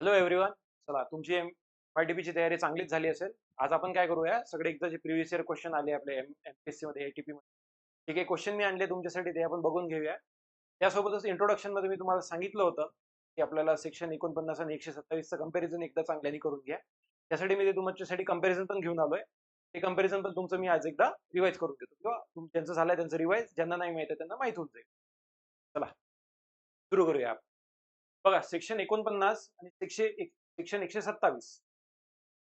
Hello everyone. चला तुमची एमआयटीपीची तयारी चांगलीच झाली असेल. आज आपण काय करूया, सगळे एकदा जे प्रिव्हियस इयर क्वेश्चन आले आपले एमपीएससी मध्ये एटीपी मध्ये, ठीक आहे, क्वेश्चन मी आणले तुमच्यासाठी, ते आपण बघून घेऊया. त्यासोबतच इंट्रोडक्शन मध्ये मी तुम्हाला सांगितलं होतं की आपल्याला सेक्शन 49 आणि 127चं कंपॅरिझन एकदा चांगल्याने करून घ्या. त्यासाठी मी ते तुमच्यासाठी कंपॅरिझन पण घेऊन आलोय. ते कंपॅरिझन पण तुमचं मी आज एकदा रिवाइज करून देतो, किंवा ज्यांचं झालंय त्यांचं रिवाइज, ज्यांना नाही माहिती त्यांना माहित होऊन जाईल. चला सुरू करूया. बघा, सेक्शन 49 आणि सेक्शन 127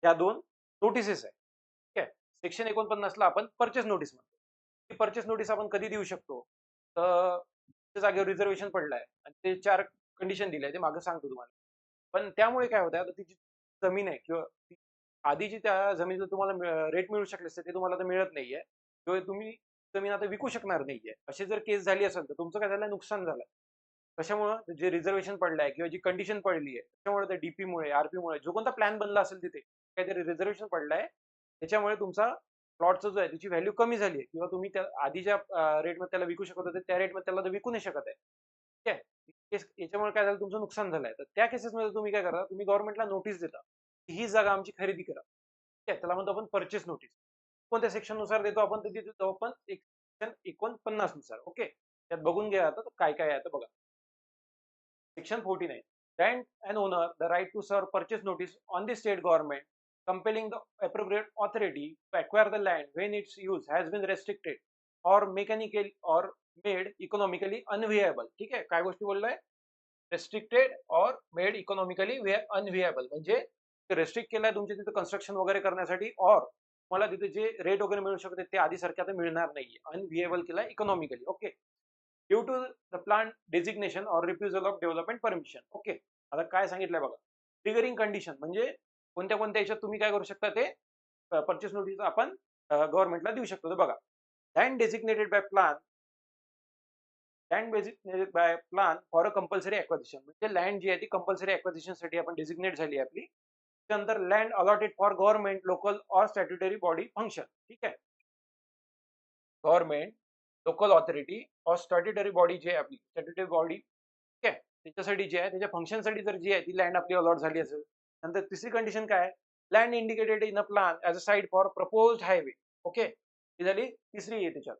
या दोन नोटिसेस आहे. ठीक आहे. सेक्शन 49ला आपण परचेस नोटीस म्हणतो. ही परचेस नोटीस आपण कधी देऊ शकतो? तर त्या जागेवर रिझर्वेशन पडलाय आणि ते 4 कंडिशन दिले, ते मागे सांगतो तुम्हाला. पण त्यामुळे काय होतं, आता ती जी जमीन आहे किंवा आधीची त्या जमिनीचं तुम्हाला रेट मिळू शकले असते, ते तुम्हाला आता मिळत नाहीये, किंवा तुम्ही जमीन आता विकू शकणार नाहीये. अशी जर केस झाली असेल तर तुमचं काय झालं, नुकसान झालं. कशामुळं? जे रिझर्वेशन पडलंय किंवा जी कंडिशन पडली आहे त्याच्यामुळे, त्या डीपी मुळे, आरपी मुळे, जो कोणता प्लॅन बनला असेल तिथे काहीतरी रिझर्वेशन पडलाय, त्याच्यामुळे तुमचा प्लॉटचा जो आहे त्याची व्हॅल्यू कमी झाली आहे, किंवा तुम्ही त्या आधीच्या रेटमध्ये त्याला विकू शकत होते त्या रेटमध्ये त्याला विकू नाही शकत आहे. ठीक आहे. याच्यामुळे काय झालं, तुमचं नुकसान झालंय. तर त्या केसेसमध्ये तुम्ही काय करा, तुम्ही गव्हर्नमेंटला नोटीस देता की ही जागा आमची खरेदी करा. ठीक आहे. त्याला म्हणतो आपण परचेस नोटीस. कोणत्या सेक्शन नुसार देतो आपण, ते देतो आपण सेक्शन 49 नुसार. ओके, त्यात बघून घ्या आता काय काय आहे. आता बघा, Section 49. Grant an owner the right to serve purchase notice on the state government, compelling the appropriate authority to acquire the land when its use has been restricted or mechanical or made economically unviable. ठीक आहे, काय गोष्टी बोललोय? Restricted और made economically अनव्हिएबल, म्हणजे restrict केलंय तुमच्या तिथे कन्स्ट्रक्शन वगैरे करण्यासाठी, और मला तिथे जे रेट वगैरे मिळू शकते ते आधी सारखे आता मिळणार नाहीये. अनव्हिएबल केलाय economically. Okay. Due to the plan designation or refusal of development permission. Okay. आता काय सांगितलंय बघा, ट्रिगरिंग कंडिशन म्हणजे कोणत्या कोणत्या याच्यात तुम्ही काय करू शकता, ते परचेस नोटीस आपण गव्हर्नमेंटला देऊ शकतो. तर बघा, land designated by plan, land designated by plan for a compulsory acquisition, म्हणजे लँड जी आहे ती कंपल्सरी ॲक्विजिशन साठी आपण डेजिग्नेट झाली आहे आपली. त्यानंतर land allotted for government, local और स्टॅट्युटरी बॉडी फंक्शन. ठीक आहे. गव्हर्नमेंट, लोकल ऑथॉरिटी और स्टॅट्युटरी बॉडी जी आहे आपली, स्टॅट्युटरी बॉडी, ठीक आहे, त्याच्यासाठी जे आहे त्याच्या फंक्शनसाठी जर जी आहे ती लँड आपली अलॉट झाली असेल. नंतर तिसरी कंडिशन काय आहे, land indicated in a plan as a site for proposed highway. Okay, ही झाली तिसरी आहे त्याच्यात.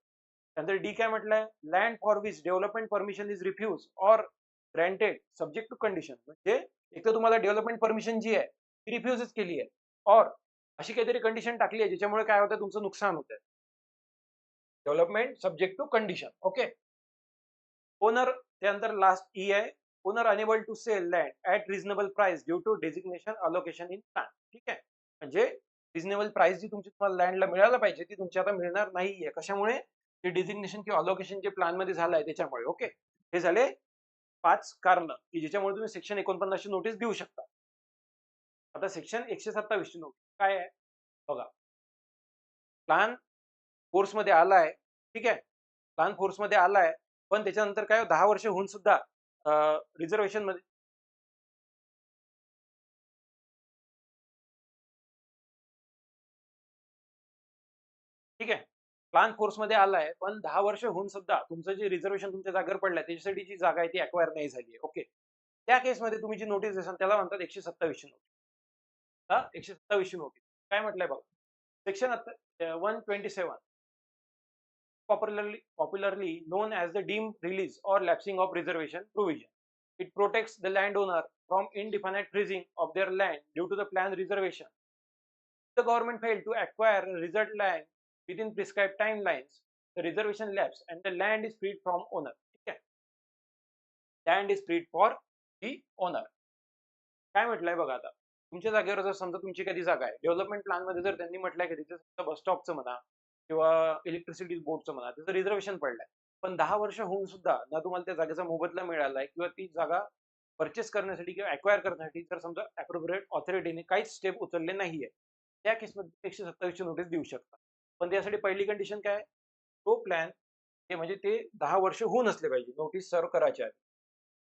त्यानंतर डी काय म्हटलंय, land for which development permission is refuse or granted subject to condition, म्हणजे एक तर तुम्हाला डेव्हलपमेंट परमिशन जी आहे ती रिफ्यूजच केली आहे, और अशी काहीतरी कंडिशन टाकली आहे ज्याच्यामुळे काय होतं, तुमचं नुकसान होतंय. Development subject to condition. Okay. Owner, त्यानंतर लास्ट ई आहे, owner unable to sell land at reasonable price due to designation allocation in plan. ठीक आहे, म्हणजे रिझनेबल प्राइस जी तुमची तुम्हाला लँडला मिळायला पाहिजे ती तुमची आता मिळणार नाहीये. कशामुळे? ते डेजिग्नेशन किंवा अलोकेशन जे प्लॅन मध्ये झालंय त्याच्यामुळे. ओके, हे झाले 5 कारण की ज्याच्यामुळे तुम्ही सेक्शन 49 ची नोटीस देऊ शकता. आता सेक्शन 127 ची नोटीस काय आहे बघा, प्लॅन फोर्स मध्ये आलाय. ठीक आहे, प्लॅन फोर्स मध्ये आलाय, पण त्याच्यानंतर काय 10 वर्ष होऊन सुद्धा रिझर्वेशन मध्ये, ठीक आहे, प्लॅन फोर्स मध्ये आलाय पण 10 वर्ष होऊन सुद्धा तुमचं जे रिझर्वेशन तुमच्या जागेवर पडलंय त्याच्यासाठी जी जागा आहे ती अक्वायर नाही झाली आहे. ओके, त्या केसमध्ये तुम्ही जी नोटीस देसाल त्याला म्हणतात 127 ची नोटीस. 127 ची नोटीस काय म्हटलंय बघा, section 127, popularly known as the deemed release or lapsing of reservation provision. It protects the landowner from indefinite freezing of their land due to the plan reservation. If the government failed to acquire result land within prescribed timelines, the reservation lapse and the land is freed from owner. ठीक आहे, land is freed for the owner. काय म्हटलंय बघा, आता तुमच्या जागेवर जर समजा तुमची कधी जागा आहे, डेव्हलपमेंट प्लॅन मध्ये जर त्यांनी म्हटलंय की तिथे बस स्टॉपचं म्हणा किंवा इलेक्ट्रिसिटी बोर्डचं म्हणा, त्याचं रिझर्वेशन पडलंय, पण 10 वर्ष होऊन सुद्धा ना तुम्हाला त्या जागेचा मोबदला मिळालाय, किंवा ती जागा परचेस करण्यासाठी किंवा अक्वायर करण्यासाठी जर समजा अप्रोप्रिएट ऑथॉरिटीने काहीच स्टेप उचलले नाहीये, त्या केसमध्ये 127 ची नोटीस देऊ शकता. पण त्यासाठी पहिली कंडिशन काय, तो प्लॅन हे म्हणजे ते 10 वर्ष होऊन असले पाहिजे नोटीस सर्व्ह करायच्या आधी.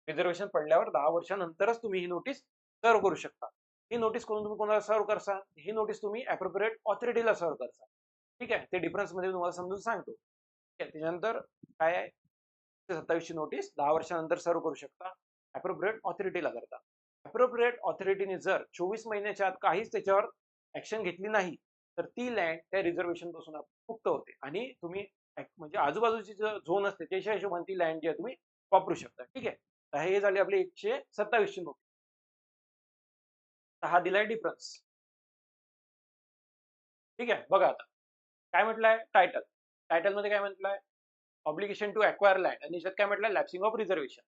रिझर्वेशन पडल्यावर 10 वर्षानंतरच तुम्ही ही नोटीस सर्व्ह करू शकता. ही नोटीस करून तुम्ही कोणाला सर्व्ह करसा, ही नोटीस तुम्ही अप्रोप्रिएट ऑथॉरिटीला सर्व्ह करता. ठीक आहे, ते डिफरन्स मध्ये तुम्हाला समजून सांगतो. ठीक आहे, त्याच्यानंतर काय आहे, 27 ची नोटीस 10 वर्षानंतर सर्व्ह करू शकता, अप्रोप्रिएट ऑथॉरिटीला करता. अप्रोप्रिएट ऑथॉरिटीने जर 24 महिन्याच्या आत काहीच त्याच्यावर ऍक्शन घेतली नाही तर ती लँड त्या रिझर्वेशन पासून मुक्त होते आणि तुम्ही म्हणजे आजूबाजूची जो झोन असते त्याच्या हिशोबाने ती लँड जी आहे तुम्ही वापरू शकता. ठीक आहे. तर हे झाले आपले 127 ची नोटीस. हा दिलाय डिफरन्स. ठीक आहे. बघा आता काय म्हटलंय टायटल. टायटल मध्ये काय म्हटलंय ऑब्लिगेशन टू अक्वायर लँड आणि याच्यात काय म्हटलंय लॅप्सिंग ऑफ रिझर्वेशन.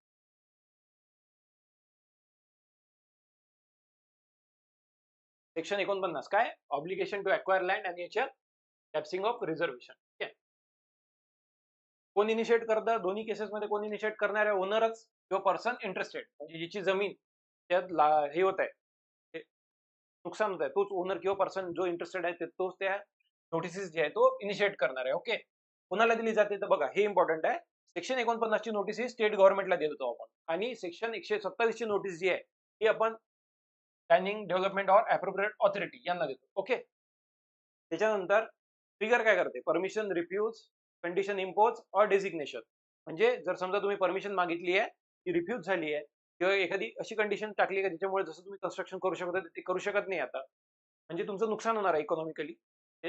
सेक्शन 49 काय ऑब्लिगेशन टू अक्वायर लँड आणि याच्यात लॅप्सिंग ऑफ रिझर्वेशन. ठीक आहे. कोण इनिशिएट करतं दोन्ही केसेसमध्ये कोण इनिशिएट करणार आहे ओनरच किंवा पर्सन इंटरेस्टेड म्हणजे ज्याची जमीन त्यात हे होत आहे नुकसान होत आहे तोच ओनर किंवा पर्सन जो इंटरेस्टेड आहे तोच त्या नोटिसेस जे आहे तो इनिशिएट करणार आहे. ओके. कोणाला दिली जाते तर बघा हे इम्पॉर्टंट आहे. सेक्शन 49 ची नोटीस ही स्टेट गव्हर्नमेंटला देतो आपण आणि सेक्शन 127 ची नोटीस जी आहे ती आपण planning development or appropriate authority यांना देतो. ओके. त्याच्यानंतर ट्रिगर काय करते परमिशन रिफ्यूज कंडिशन इम्पोज और डेसिग्नेशन म्हणजे जर समजा तुम्ही परमिशन मागितली आहे ती रिफ्यूज झाली आहे किंवा एखादी अशी कंडिशन टाकली आहे ज्याच्यामुळे जसं तुम्ही कन्स्ट्रक्शन करू शकता ते करू शकत नाही आता म्हणजे तुमचं नुकसान होणार आहे इकॉनॉमिकली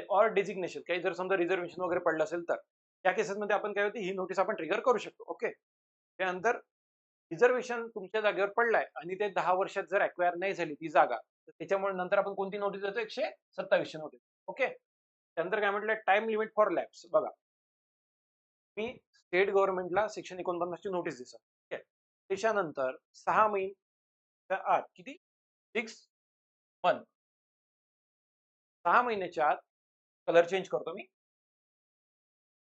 ऑर डेसिग्नेशन काही जर समजा रिझर्वेशन वगैरे पडलं असेल तर त्या केसेसमध्ये आपण काय होते ही नोटीस आपण ट्रिगर करू शकतो. ओके. त्यानंतर रिझर्वेशन तुमच्या जागेवर पडलाय आणि ते 10 वर्षात जर अक्वायर नाही झाली ती जागा तर त्याच्यामुळे नंतर आपण कोणती नोटीस देतो 127 नोटीस. ओके. त्यानंतर काय म्हटलं टाइम लिमिट फॉर लॅप्स बघा मी स्टेट गव्हर्नमेंटला सेक्शन 49 ची नोटीस दिसा. ठीक आहे. त्याच्यानंतर 6 महिन्याच्या आत किती 6 मंथ 6 महिन्याच्या आत कलर चेंज करतो मी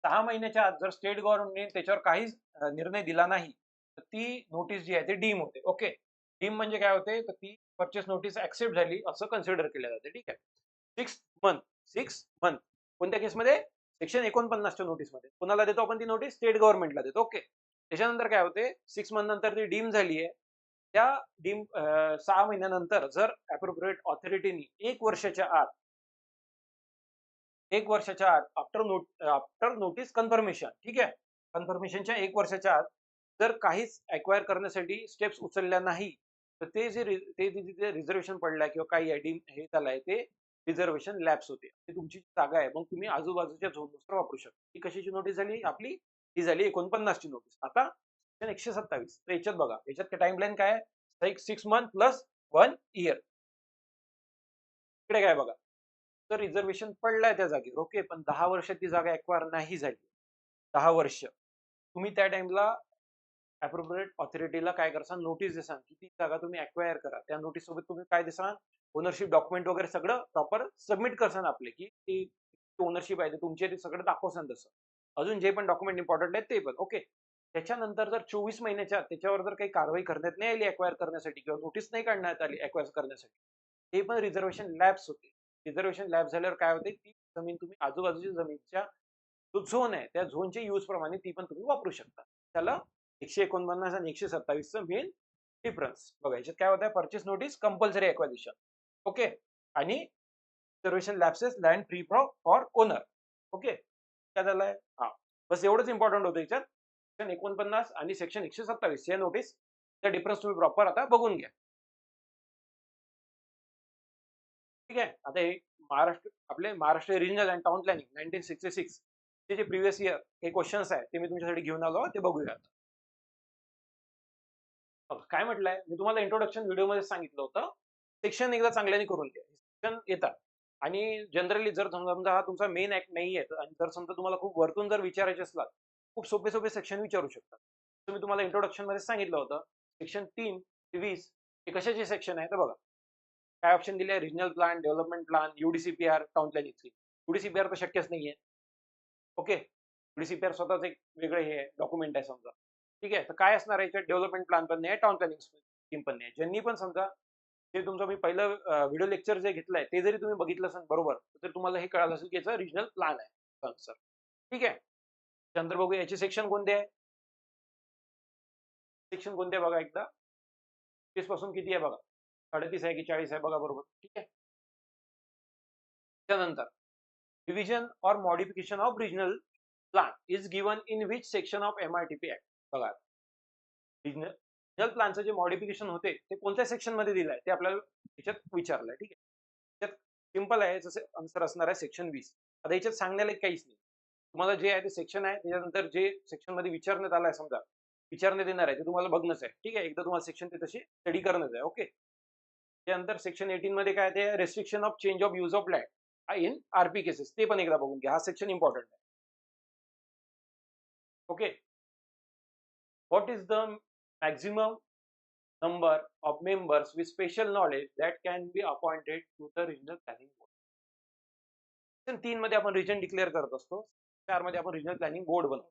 6 महिन्याच्या आत जर स्टेट गव्हर्नमेंटने त्याच्यावर काहीच निर्णय दिला नाही तर ती नोटीस जी आहे ती डीम होते. ओके. डीम म्हणजे काय होते तर ती परचेस नोटीस ऍक्सेप्ट झाली असं कन्सिडर केलं जाते. ठीक आहे. 6 मंथ 6 मंथ कोणत्या केसमध्ये सेक्शन 49 च्या नोटीसमध्ये कोणाला देतो आपण ती नोटीस स्टेट गव्हर्नमेंटला देतो. ओके. त्याच्यानंतर काय होते 6 मंथ नंतर ती डीम झाली आहे त्या डीम 6 महिन्यानंतर जर अप्रोप्रिएट ऑथॉरिटीनी 1 वर्षाच्या आत आफ्टर नोटीस कन्फर्मेशन ठीक आहे कन्फर्मेशनच्या 1 वर्षाच्या आत जर काहीच अक्वायर करण्यासाठी स्टेप्स उचलल्या नाही तर ते जे रिझर्वेशन पडलाय किंवा काही हे झालंय ते रिझर्वेशन लॅप्स होते. तुमची जागा आहे मग तुम्ही आजूबाजूच्या झोननुसार वापरू शकता. ही कशाची नोटीस झाली आपली ही झाली 49 ची नोटीस. आता 127 तर याच्यात बघा याच्यात टाइमलाईन काय आहे 6 मंथ प्लस 1 इयर. इकडे काय बघा तर रिझर्वेशन पडलाय त्या जागेवर ओके पण 10 वर्षात ती जागा एक्वायर नाही झाली 10 वर्ष तुम्ही त्या टाइमला अप्रोप्रिएट ऑथॉरिटीला काय करसान नोटीस देसान की ती जागा तुम्ही अक्वायर करा. त्या नोटीस सोबत तुम्ही काय देसान ओनरशिप डॉक्युमेंट वगैरे सगळं प्रॉपर सबमिट करसान आपले की ती ओनरशिप आहे तुमचे ते सगळं दाखवसान तसं अजून जे पण डॉक्युमेंट इम्पॉर्टंट आहेत ते पण. ओके. त्याच्यानंतर जर 24 महिन्याच्या त्याच्यावर जर काही कारवाई करण्यात नाही आली अक्वायर करण्यासाठी किंवा नोटीस नाही काढण्यात आली अक्वायर करण्यासाठी ते पण रिझर्वेशन लॅप्स होते. रिझर्वेशन लॅप्स झाल्यावर काय होते ती जमीन तुम्ही आजूबाजूच्या जमीनच्या जो झोन आहे त्या झोनच्या यूज प्रमाणे ती पण तुम्ही वापरू शकता. त्याला 149 आणि 127 मेन डिफरन्स बघा याच्यात काय होत आहे purchase notice compulsory acquisition. Okay. आणि reservation lapses land free for owner. Okay. काय झालंय हा बस एवढंच इम्पॉर्टंट होतं याच्यात सेक्शन 49 आणि सेक्शन 127 या नोटीस त्या डिफरन्स तुम्ही प्रॉपर आता बघून घ्या. ठीक आहे. आता हे आपले Maharashtra Regional and Town planning 1966 चे जे प्रिव्हियस इयर हे क्वेश्चन्स आहे ते मी तुमच्यासाठी घेऊन आलो ते बघूया. काय म्हटलंय मी तुम्हाला इंट्रोडक्शन व्हिडिओमध्ये सांगितलं होतं सेक्शन एकदा चांगल्याने करून घ्या. सेक्शन येतात आणि जनरली जर समजा हा तुमचा मेन ऍक्ट नाही आहे आणि जर समजा तुम्हाला खूप वरतून जर विचारायचे असला खूप सोपे सोपे सेक्शन विचारू शकतात. मी तुम्हाला इंट्रोडक्शन मध्ये सांगितलं होतं सेक्शन 3 ते 20 हे कशाचे सेक्शन आहे तर बघा काय ऑप्शन दिले regional plan development plan UDCPR town planning. UDCPR तर शक्यच नाहीये. ओके. युडीसीपीआर स्वतःच एक वेगळं हे डॉक्युमेंट आहे समजा. ठीक आहे. तर काय असणार आहे याच्यात डेव्हलपमेंट प्लॅन पण नाही टाउन प्लॅनिंग स्कीम पण नाही. ज्यांनी पण समजा ते तुमचं मी पहिलं व्हिडिओ लेक्चर जे घेतलंय ते जरी तुम्ही बघितलं असेल बरोबर तर तुम्हाला हे कळालं असेल की याचा रिजनल प्लॅन आहे सर. ठीक आहे. त्यानंतर बघू याचे सेक्शन कोणते आहे सेक्शन कोणते बघा एकदा 30 पासून किती आहे बघा 38 आहे की 40 आहे बघा बरोबर. ठीक आहे. त्यानंतर डिव्हिजन और modification of regional plan is given in which section of MRTP act बघा रिजनल प्लॅनचं जे मॉडिफिकेशन होते ते कोणत्या सेक्शन मध्ये दिलंय ते आपल्याला याच्यात विचारलंय. ठीक आहे, त्याच्यात सिंपल आहे, जसं आन्सर असणार आहे सेक्शन 20. आता याच्यात सांगण्याला काहीच नाही, तुम्हाला जे आहे ते सेक्शन आहे, त्याच्यानंतर जे सेक्शन मध्ये विचारण्यात आलाय, समजा विचारण्यात येणार आहे, ते तुम्हाला बघणंच आहे. ठीक आहे, एकदा तुम्हाला सेक्शन ते तशी स्टडी करणंच आहे. ओके, त्यानंतर सेक्शन 18 मध्ये काय ते restriction of change of use of land in RP cases, ते पण एकदा बघून घ्या. हा सेक्शन इम्पॉर्टंट आहे. Okay, what is the maximum number of members with special knowledge that can be appointed to the regional planning board. Section 3 मध्ये आपण region declare करत असतो, 4 मध्ये आपण रिजनल प्लॅनिंग बोर्ड बनवतो.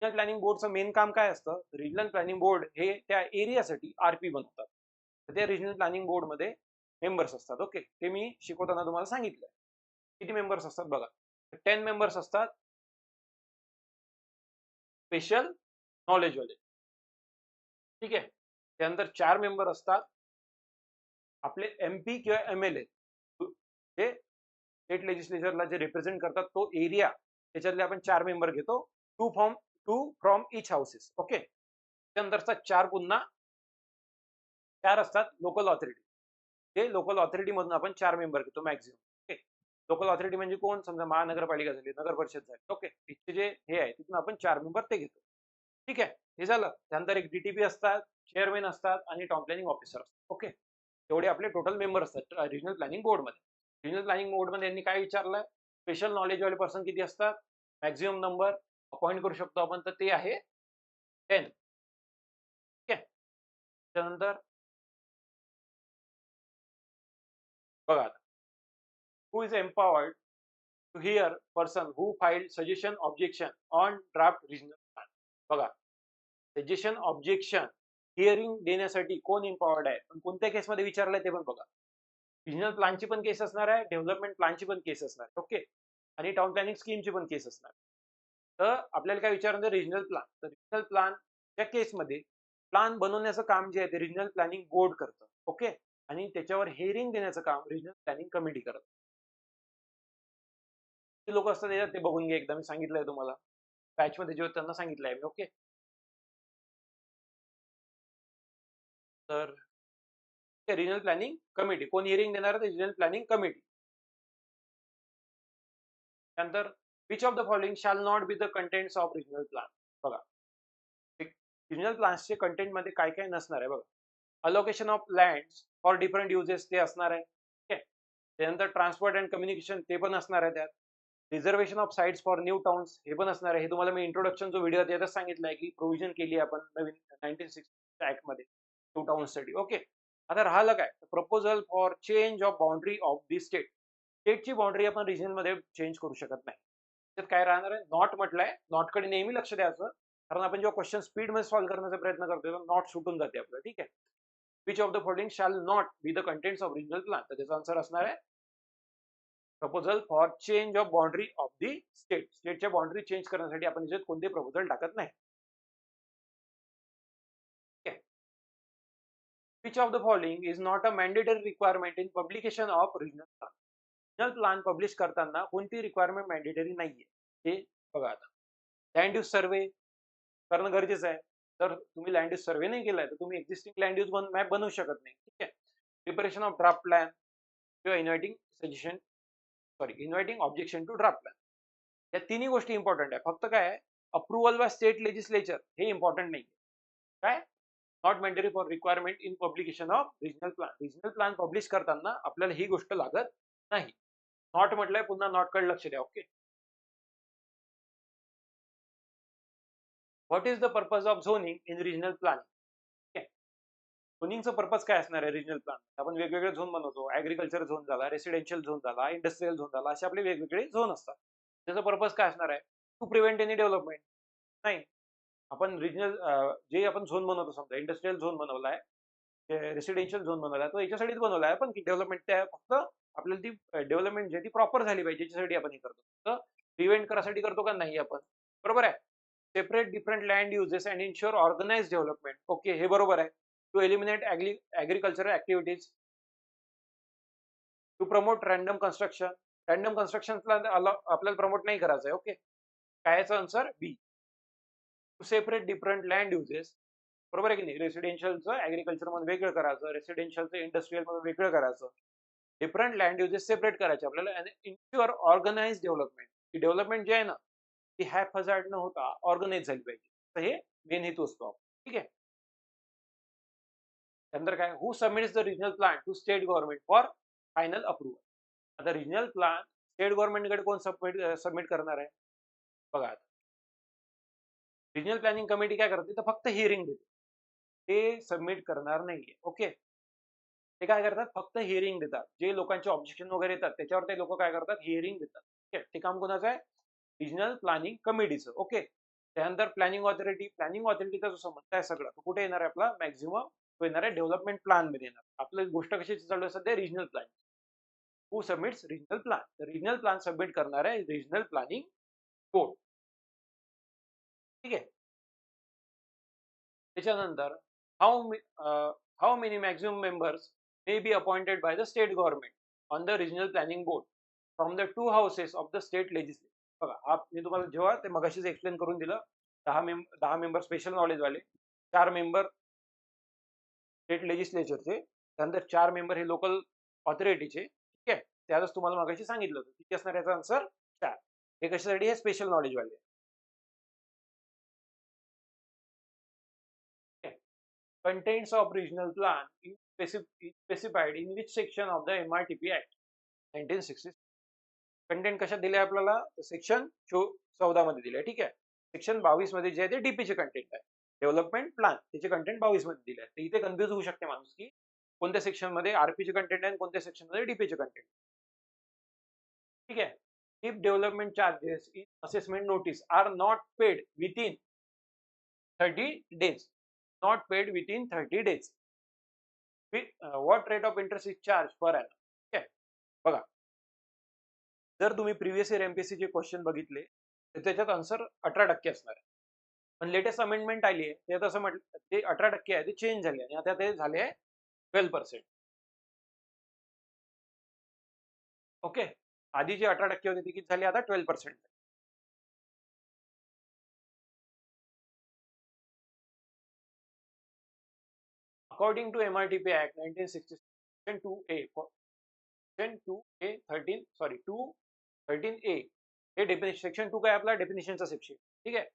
रिजनल प्लॅनिंग बोर्डचं मेन काम काय असतं? रिजनल प्लॅनिंग बोर्ड हे त्या एरियासाठी आरपी बनवतात. तर त्या रिजनल प्लॅनिंग बोर्ड मध्ये मेंबर्स असतात. ओके, ते मी शिकवताना तुम्हाला सांगितलं. किती मेंबर्स असतात बघा, 10 मेंबर्स असतात स्पेशल नॉलेज वाले. ठीक आहे, त्यानंतर 4 मेंबर असतात आपले MP किंवा MLA, जे स्टेट लेजिस्लेचरला जे रिप्रेझेंट करतात तो एरिया, त्याच्यातले आपण 4 मेंबर घेतो, 2 फ्रॉम इच हाऊसेस. ओके, त्यानंतरचा 4 पुन्हा 4 असतात लोकल ऑथॉरिटी. ते लोकल ऑथॉरिटी मधून आपण 4 मेंबर घेतो मॅक्झिमम. ओके, लोकल ऑथॉरिटी म्हणजे कोण? समजा महानगरपालिका झाली, नगर परिषद झाली. ओके, तिथे जे हे आहे तिथून आपण 4 मेंबर ते घेतो. ठीक आहे, हे झालं. त्यानंतर एक DTP असतात, चेअरमॅन असतात आणि टाउन प्लॅनिंग ऑफिसर असतात. ओके, एवढे आपले टोटल मेंबर असतात रिजनल प्लॅनिंग बोर्ड मध्ये. रिजनल प्लॅनिंग बोर्ड मध्ये यांनी काय विचारलंय? स्पेशल नॉलेज वाले पर्सन किती असतात? मॅक्झिमम नंबर अपॉइंट करू शकतो आपण, तर ते आहे 10. ठीक आहे, त्यानंतर बघा, who is empowered to hear person who filed suggestion objection on draft regional plan. बघा, सजेशन ऑब्जेक्शन हिअरिंग देण्यासाठी कोण एम्पॉवर्ड आहे, पण कोणत्या केसमध्ये विचारलंय ते पण बघा. रिजनल प्लॅनची पण केस असणार आहे, डेव्हलपमेंट प्लॅनची पण केस असणार आहे. ओके, आणि टाउन प्लॅनिंग स्कीमची पण केस असणार. तर आपल्याला काय विचारलं? Regional plan. तर रिजनल प्लॅनच्या केसमध्ये प्लॅन बनवण्याचं काम जे आहे ते रिजनल प्लॅनिंग बोर्ड करतं. ओके, आणि त्याच्यावर हिअरिंग देण्याचं काम रिजनल प्लॅनिंग कमिटी करत. लोक असतात त्याच्यात, ते बघून घ्या एकदा, मी सांगितलंय तुम्हाला बॅच मध्ये जे त्यांना सांगितलंय मी. ओके, तर रिजनल प्लॅनिंग कमिटी कोण हिअरिंग देणार आहे? Regional planning committee. त्यानंतर which of the following shall not be the contents of regional plan. बघा, रिजनल प्लॅन्सचे कंटेंट मध्ये काय काय नसणार आहे बघा. Allocation of lands for different uses ते असणार आहे. ठीक आहे, त्यानंतर ट्रान्सपोर्ट अँड कम्युनिकेशन ते पण असणार आहे. त्यात reservation of sites for new towns हे पण असणार आहे. हे तुम्हाला मी इंट्रोडक्शन जो व्हिडिओ त्यातच सांगितलंय की प्रोव्हिजन केली आपण नवीन 1960 ऍक्ट मध्ये न्यू टाउन्ससाठी. ओके, आता राहिलं काय? Proposal for change of boundary of the state. स्टेटची बाउंड्री आपण रिजन मध्ये चेंज करू शकत नाही. त्यात काय राहणार आहे? नॉट म्हटलंय, नॉटकडे नेहमी लक्ष द्यायचं, कारण आपण जेव्हा क्वेश्चन स्पीड मध्ये सॉल्व्ह करण्याचा प्रयत्न करतो नॉट सुटून जाते आपलं. ठीक आहे, which of the following shall not be the contents of regional plan. तर त्याचा आन्सर असणार आहे proposal for change of boundary of the state. स्टेटच्या बाउंड्री चेंज करण्यासाठी आपण याच्यात कोणते प्रपोजल टाकत नाही. Which of the following is not a mandatory requirement in publication of regional plan. Regional plan publish करताना कोणती रिक्वायरमेंट मॅन्डेटरी नाहीये. ते बघा, आता लँड यूज सर्वे करणं गरजेचं आहे. तर तुम्ही लँड यूज सर्वे नाही केलाय तर तुम्ही एक्झिस्टिंग लँड यूज मॅप बनवू शकत नाही. ठीक आहे, प्रिपरेशन ऑफ ड्राफ्ट प्लॅन किंवा inviting objection to draft plan. या तिन्ही गोष्टी इम्पॉर्टंट आहे. फक्त काय अप्रुव्हल बाय स्टेट लेजिस्लेचर हे इम्पॉर्टंट नाही. काय not mandatory for requirement in publication of regional plan. Regional plan publish करताना आपल्याला ही गोष्ट लागत नाही. नॉट म्हटलंय, पुन्हा नॉट कडे लक्ष द्या. Okay, what is the purpose of zoning in regional planning. झोनिंगचं पर्पज काय असणार आहे? रिजनल प्लॅन आपण वेगवेगळे झोन बनवतो. ऍग्रिकल्चर झोन झाला, रेसिडेन्शियल झोन झाला, इंडस्ट्रियल झोन झाला, असे आपले वेगवेगळे झोन असतात. त्याचा पर्पज काय असणार आहे? To prevent any development. नाही, आपण रिजनल जे आपण झोन बनवतो, समजा इंडस्ट्रियल झोन बनवलाय, रेसिडेन्शियल झोन बनवलाय, तो याच्यासाठीच बनवलाय पण की डेव्हलपमेंट, त्या फक्त आपल्याला ती डेव्हलपमेंट जी ती प्रॉपर झाली पाहिजे याच्यासाठी आपण हे करतो. तर प्रिव्हेंट करासाठी करतो का नाही आपण? बरोबर आहे. Separate different land uses and ensure organise development. Okay, हे बरोबर आहे. To eliminate agricultural activities, to promote random construction. Random कन्स्ट्रक्शनला आपल्याला प्रमोट नाही करायचं आहे. ओके, काय याचा answer B. To separate different land uses बरोबर आहे की नाही? रेसिडेन्शियलचं ऍग्रिकल्चर मध्ये वेगळं करायचं, रेसिडेन्शियलचं इंडस्ट्रियल मध्ये वेगळं करायचं, डिफरंट लँड युजेस सेपरेट करायचे आपल्याला आणि इन्श्युअर ऑर्गनाइज डेव्हलपमेंट. ही डेव्हलपमेंट जी आहे ना ती हॅपहॅझार्ड न होता ऑर्गनाइज झाली पाहिजे. तर हे मेन हेतू असतो आपला. ठीक आहे. त्यानंतर काय, who submits the regional plan to state government for final approval. आता रिजनल प्लॅन स्टेट गव्हर्नमेंटकडे कोण सबमिट करणार आहे बघा. आता रिजनल प्लॅनिंग कमिटी काय करते, तर फक्त हिअरिंग देते, ते सबमिट करणार नाहीये. ओके. ते काय करतात, फक्त हिअरिंग देतात. जे लोकांचे ऑब्जेक्शन वगैरे येतात त्याच्यावर ते लोक काय करतात, हिअरिंग देतात. ठीक आहे. ते काम कोणाचं आहे, रिजनल प्लॅनिंग कमिटीचं. ओके. त्यानंतर प्लॅनिंग ऑथॉरिटीचा जो संबंध आहे सगळं तो कुठे येणार आहे आपला, मॅक्झिमम तो येणार आहे डेव्हलपमेंट प्लॅन मध्ये येणार. आपली गोष्ट कशी चालू आहे सध्या, रिजनल प्लॅन. हू सबमिट्स रिजनल प्लॅन, तर रिजनल प्लॅन सबमिट करणार आहे रिजनल प्लॅनिंग बोर्ड. ठीक आहे. त्याच्यानंतर how many maximum members may be appointed by the state government on the regional planning board from the two houses of the state legislature. बघा, मी तुम्हाला जेव्हा ते मगाशीच एक्सप्लेन करून दिलं, 10 मेंबर स्पेशल नॉलेज वाले, 4 मेंबर स्टेट लेजिस्लेचरचे, त्यानंतर 4 मेंबर हे लोकल ऑथॉरिटीचे. ठीक आहे. त्यातच तुम्हाला मगाशी सांगितलं होतं किती असणार याचा आन्सर, 4. हे कशासाठी, हे स्पेशल नॉलेज वाले. Contents of regional plan is specified in which section of the MRTP Act 1960. Content कशात दिले आपल्याला, सेक्शन 14 मध्ये दिले. ठीक आहे. सेक्शन 22 मध्ये जे आहे ते डीपीचे कंटेंट आहे, डेव्हलपमेंट प्लॅन, त्याचे कंटेंट 22 मध्ये दिले आहे. तर इथे कन्फ्युज होऊ शकते माणूस की कोणत्या सेक्शन मध्ये आरपीचे कंटेंट आहे आणि कोणत्या सेक्शन मध्ये डीपीचे कंटेंट. ठीक आहे. If development charges in assessment notice are not paid within 30 days, not paid within 30 days, what rate of interest is charged per annum. ठीक आहे. बघा, जर तुम्ही प्रिव्हियस इयर एमपीएससी चे क्वेश्चन बघितले तर त्याच्यात आन्सर 18% असणार आहे. पण लेटेस्ट अमेंडमेंट आली आहे त्यात असं म्हटलं, ते 18% आहे ते चेंज झाले आणि आता ते झाले आहे 12%. ओके. आधी जे 18% होते ते किती झाले, आता 12%. According to MRTP Act 1960 Section 2A, Section 2A 13 sorry 213A हे डेफिनेशन, सेक्शन 2 काय आपला डेफिनेशनचा सेक्शन. ठीक आहे.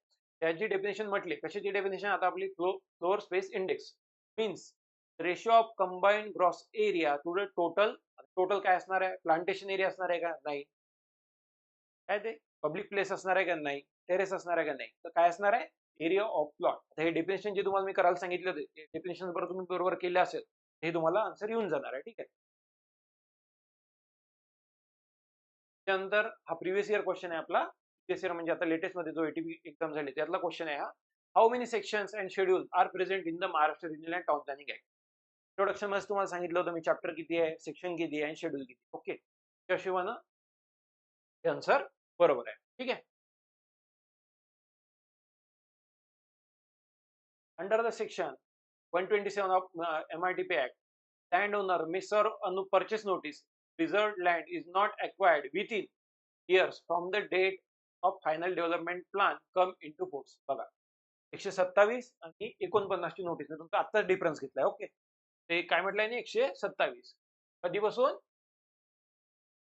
त्याची डेफिनेशन म्हटली, कशाची डेफिनेशन, आता आपली floor space index means ratio of combined gross area to the total. Total काय असणार आहे, प्लांटेशन एरिया असणार आहे का, नाही. काय ते पब्लिक प्लेस असणार आहे का, नाही. टेरेस असणार आहे का, नाही. तर काय असणार आहे, एरिया ऑफ प्लॉट. हे डेफिनेशन जे तुम्हाला मी करायला सांगितले होते, डेफिनेशन बरोबर तुम्ही बरोबर केले असेल, हे तुम्हाला आन्सर येऊन जाणार आहे. ठीक आहे. त्यानंतर हा प्रिव्हियस इयर क्वेश्चन आहे आपला. प्रिव्हियस इयर म्हणजे आता लेटेस्ट मध्ये जो एटीपी एक्झाम झाली त्यातला क्वेश्चन आहे हा. How many sections and schedule are present in the Maharashtra Regional and Town Planning Act. Introduction मध्ये तुम्हाला सांगितलं होतं मी, चॅप्टर किती आहे, सेक्शन किती आहे आणि शेड्यूल किती. ओके. त्याशिवाय हे आन्सर बरोबर आहे. ठीक आहे. Under the section 127 of MRTP Act, landowner may serve on purchase notice reserved land is not acquired within years from the date of final development plan come into force. बघा, 127 आणि 49 ची notice तुमचा आत्ताच difference घेतलाय. Okay. ते काय म्हटलंय ना, 127 कधीपासून,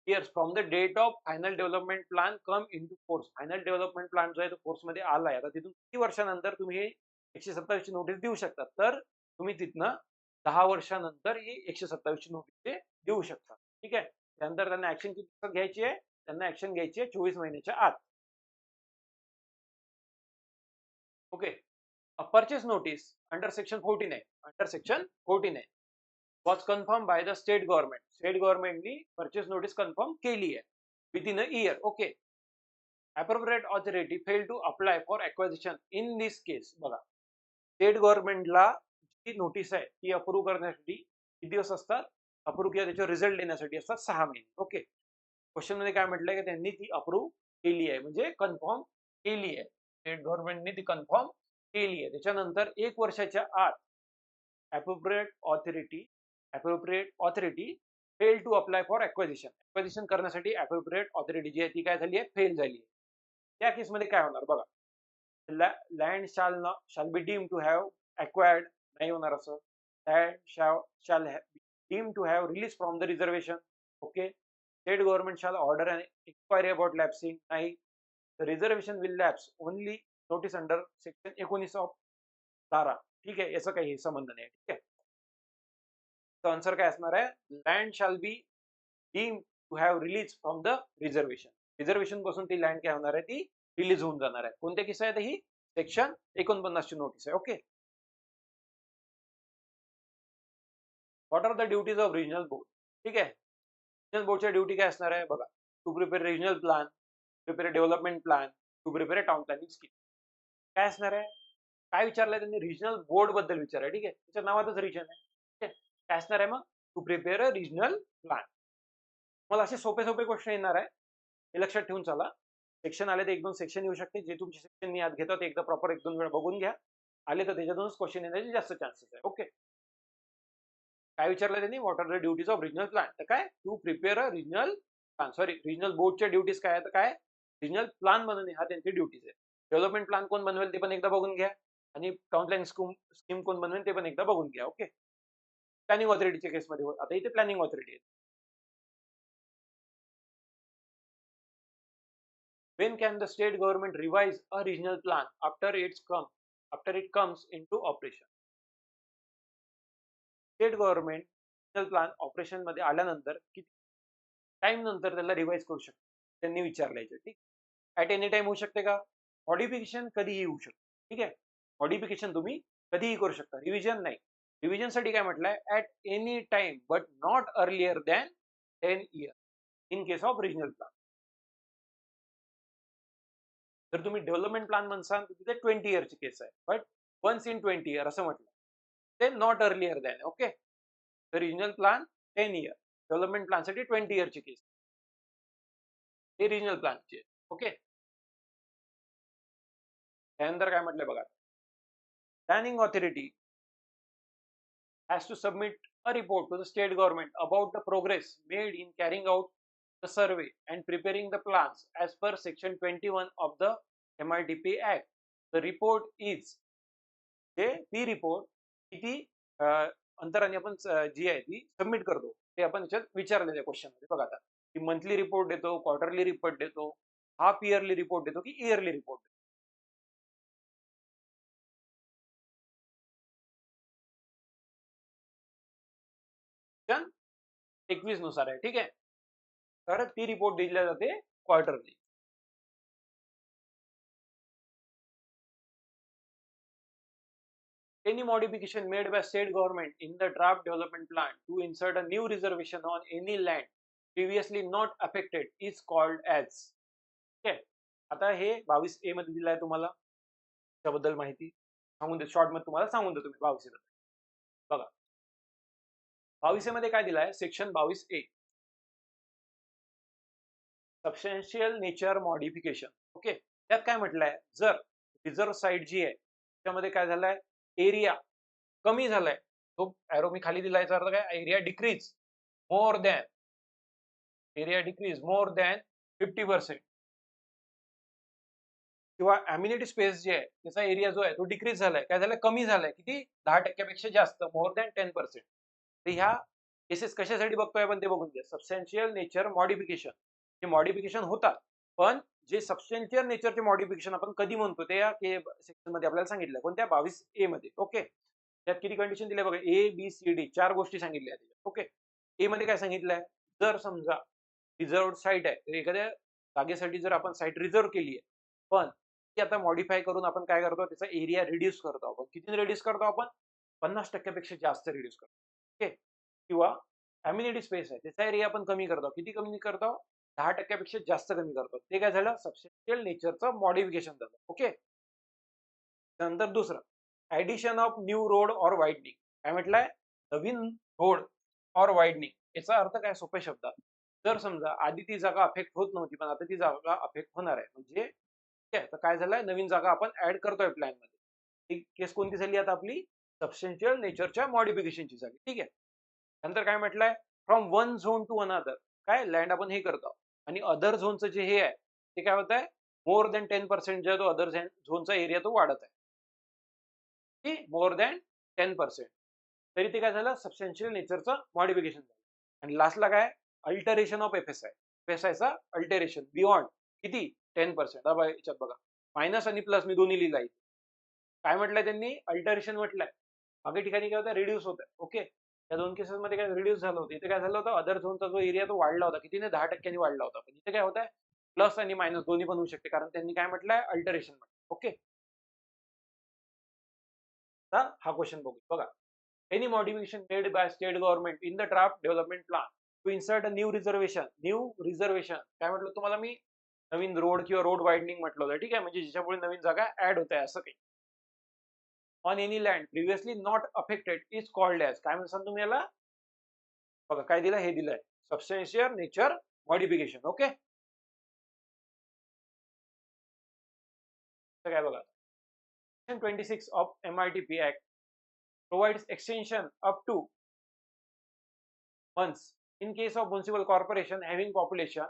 years from the date of final development plan come into force. Final development plan जो आहे तो फोर्स मध्ये आलाय, आता तिथून किती वर्षानंतर तुम्ही हे 127 ची नोटीस देऊ शकता, तर तुम्ही तिथनं 10 वर्षानंतर ही 127 ची नोटीस देऊ शकता. ठीक आहे. त्यानंतर त्यांना ऍक्शन किती घ्यायची आहे, त्यांना ऍक्शन घ्यायची आहे 24 महिन्याच्या आत. Okay. Purchase notice under section 14 आहे, अंडर सेक्शन 14 आहे, was confirm by the state government. State गव्हर्नमेंटनी परचेस नोटीस कन्फर्म केली आहे within a year. Okay. appropriate authority failed to apply for acquisition in this case. बघा, state गव्हर्नमेंटला जी notice आहे ती approve करण्यासाठी किती दिवस असतात, अप्रूव्ह किंवा त्याच्यावर रिझल्ट देण्यासाठी असतात 6 महिने. ओके. क्वेश्चन मध्ये काय म्हटलंय की त्यांनी ती अप्रूव्ह केली आहे, म्हणजे कन्फर्म केली आहे, स्टेट गव्हर्नमेंटने ती कन्फर्म केली आहे. त्याच्यानंतर 1 वर्षाच्या आत appropriate authority fail to apply for acquisition करण्यासाठी appropriate authority जी आहे ती काय झाली आहे, फेल झाली आहे. त्या केसमध्ये काय होणार बघा, land shall be deem to have acquired नाही होणार असं. That shall deemed to have released from the reservation. Okay. State government shall order an inquiry about lapsing. नाही. The reservation will lapse only notice under section 19 of धारा. ठीक आहे, याचा काही संबंध नाही. ठीक आहे. तर आन्सर काय असणार आहे? Land shall be deem to have release from the reservation. Reservation पासून ती लँड काय होणार आहे? ती रिलीज होऊन जाणार आहे. कोणत्या किस्सा आहे ही? सेक्शन 49 ची नोटीस आहे. Okay. What are the duties of regional board? ठीक आहे. रिजनल बोर्डच्या ड्युटी काय असणार आहे? बघा, to prepare regional plan, prepare development plan, to prepare town planning scheme. काय असणार आहे? काय विचारलंय त्यांनी? रिजनल बोर्ड बद्दल विचारलंय. ठीक आहे, त्याच्या नावातच रिजन आहे. ठीक आहे, काय असणार आहे मग? To prepare a regional plan. मला असे सोपे सोपे क्वेश्चन येणार आहे, हे लक्षात ठेवून चला. सेक्शन आले तर एक दोन सेक्शन येऊ शकते. जे तुमचे सेक्शन मी आज घेतो ते एकदा प्रॉपर एक दोन वेळा बघून घ्या. आले तर त्याच्यातूनच क्वेश्चन येण्याचे जास्त चान्सेस आहे. ओके. काय विचारलं त्यांनी? What are the duties of regional plan? तर काय? To prepare a regional plan. Sorry, regional बोर्डच्या ड्युटीज काय आहे? तर काय? रिजनल प्लॅन बनवणे हा त्यांची ड्युटीज आहे. डेव्हलपमेंट प्लॅन कोण बनवेल ते पण एकदा बघून घ्या, आणि टाउन प्लॅनिंग स्कीम कोण बनवेल ते पण एकदा बघून घ्या. ओके. प्लॅनिंग ऑथॉरिटीच्या केसमध्ये आता इथे प्लॅनिंग ऑथॉरिटी आहे. When can the state government revise a regional plan after it comes into operation? State government regional plan operation मध्ये आल्यानंतर किती टाइम नंतर त्याला रिवाइज करू शकते? त्यांनी विचारलंय. ठीक. ऍट एनी टाइम होऊ शकते का? मॉडिफिकेशन कधीही होऊ शकते. ठीक आहे, मॉडिफिकेशन तुम्ही कधीही करू शकता. रिव्हिजन नाही. रिव्हिजन साठी काय म्हटलंय? At any time but not earlier than 10 year in case of regional plan. जर तुम्ही डेव्हलपमेंट प्लॅन म्हणसाल तर तिथे 20 इयरची केस आहे, बट वन्स इन 20 इयर असं म्हटलं ते नॉट अर्लियर दॅन. ओके. तर regional plan 10 year, development plan साठी 20 इयरची केस, हे रिजनल प्लॅनचे. ओके. त्यानंतर काय म्हटलंय बघा, planning authority has to submit a report to the state government about the progress made in carrying out the survey and preparing the plans as per section 21 of the MRDP Act. The report is ती report किती अंतराने आपण जी आहे ती submit करतो ते आपण याच्यात विचारलेल्या क्वेश्चन मध्ये. बघा आता, की मंथली रिपोर्ट देतो, क्वार्टरली रिपोर्ट देतो, हाफ इयरली रिपोर्ट देतो की इयरली रिपोर्ट देतो? 21 नुसार आहे. ठीक आहे, तर ती रिपोर्ट दिली जाते quarterly. Any modification made by state government in the draft development plan to insert a new reservation on any land previously not affected is called as. Okay. आता हे 22A मध्ये दिलं आहे तुम्हाला, त्याबद्दल माहिती सांगून दे, शॉर्ट मध्ये तुम्हाला सांगून देतो मी 22A मध्ये. बघा, 22A मध्ये काय दिलं आहे? Section 22A, substantial nature modification. Okay. त्यात काय म्हटलंय? जर रिझर्व साईट जी आहे त्यामध्ये काय झालंय? एरिया कमी झालाय, तो एरो मी खाली दिलाय, अर्थ काय? एरिया डिक्रीज मोर दॅन 50%, किंवा अम्युनिटी स्पेस जे आहे त्याचा एरिया जो आहे तो डिक्रीज झालाय. काय झालाय? कमी झालाय. किती? 10% जास्त, मोर दॅन 10%. तर ह्या केसेस कशासाठी बघतोय आपण ते बघून घ्या. सबस्टॅन्शियल नेचर मॉडिफिकेशन, हे मॉडिफिकेशन होतात, पण जे सबस्टॅन्शियल नेचरचे मॉडिफिकेशन आपण कधी म्हणतो ते या सेक्शन मध्ये आपल्याला सांगितलं. कोणत्या? 22A मध्ये. ओके. त्यात किती कंडिशन दिल्या बघा? ABCD 4 गोष्टी सांगितल्या. ओके. ए मध्ये काय सांगितलंय? जर समजा रिझर्व साईट आहे, तर एखाद्या जागेसाठी जर आपण साईट रिझर्व केली आहे, पण ती आता मॉडिफाय करून आपण काय करतो? त्याचा एरिया रिड्यूस करतो. आपण किती रिड्यूस करतो? आपण 50% पेक्षा जास्त रिड्यूस करतो. ओके. किंवा अम्युनिटी स्पेस आहे त्याचा एरिया आपण कमी करतो. किती कमी करतो? 10% पेक्षा जास्त कमी करतो. ते काय झालं? सबस्टॅन्शियल नेचरचं मॉडिफिकेशन झालं. ओके. त्यानंतर दुसरं, addition of new road or widening. काय म्हटलंय? नवीन रोड ऑर वाईडनिंग. याचा अर्थ काय? सोप्या शब्दात, जर समजा आधी ती जागा अफेक्ट होत नव्हती पण आता ती जागा अफेक्ट होणार आहे, म्हणजे ठीक आहे, तर काय झालंय? नवीन जागा आपण ऍड करतोय प्लॅन मध्ये. ती केस कोणती झाली आता आपली? सबस्टॅन्शियल नेचरच्या मॉडिफिकेशनची झाली. ठीक आहे. नंतर काय म्हटलंय? From one zone to another. काय? लँड आपण हे करतो, आणि अदर झोनचं जे हे आहे ते काय होत आहे? मोर दॅन 10% जो अदर झोनचा एरिया तो वाढत आहे. मोर दॅन 10%, तरी ते काय झालं, सबस्टॅन्शियल नेचरचं मॉडिफिकेशन झालं. आणि लास्टला काय, अल्टरेशन ऑफ FSI, FSIचा अल्टरेशन बियॉन्ड किती 10%. याच्यात बघा मायनस आणि प्लस मी दोन्ही लिहिला इथे. काय म्हटलंय त्यांनी, अल्टरेशन म्हटलंय, मागे ठिकाणी काय होतं, रिड्यूस होत आहे. ओके, त्या दोन केसेस मध्ये काय रिड्यूस झालं होतं. इथे काय झालं होतं, अदर झोनचा जो एरिया तो वाढला होता, कितीने 10% वाढला होता. पण इथे काय होत आहे, प्लस आणि मायनस दोन्ही पण होऊ शकते, कारण त्यांनी काय म्हटलंय, अल्टरेशन म्हटलं. ओके, आता हा क्वेश्चन बघू बघा. Any modification made by state government in the draft development plan to insert a new reservation, काय म्हटलं तुम्हाला मी, नवीन रोड किंवा रोड वाइडनिंग म्हटलं होतं. ठीक आहे, म्हणजे ज्याच्यामुळे नवीन जागा ऍड होत आहे असं काही. On any land previously not affected is called as, काय म्हणसान तुम्ही याला, बघा काय दिलं, हे दिलंय सबस्टॅन्शियल नेचर मॉडिफिकेशन. ओके, तर काय बघा, Section 26 of MITP Act provides extension up to months in case of municipal corporation having population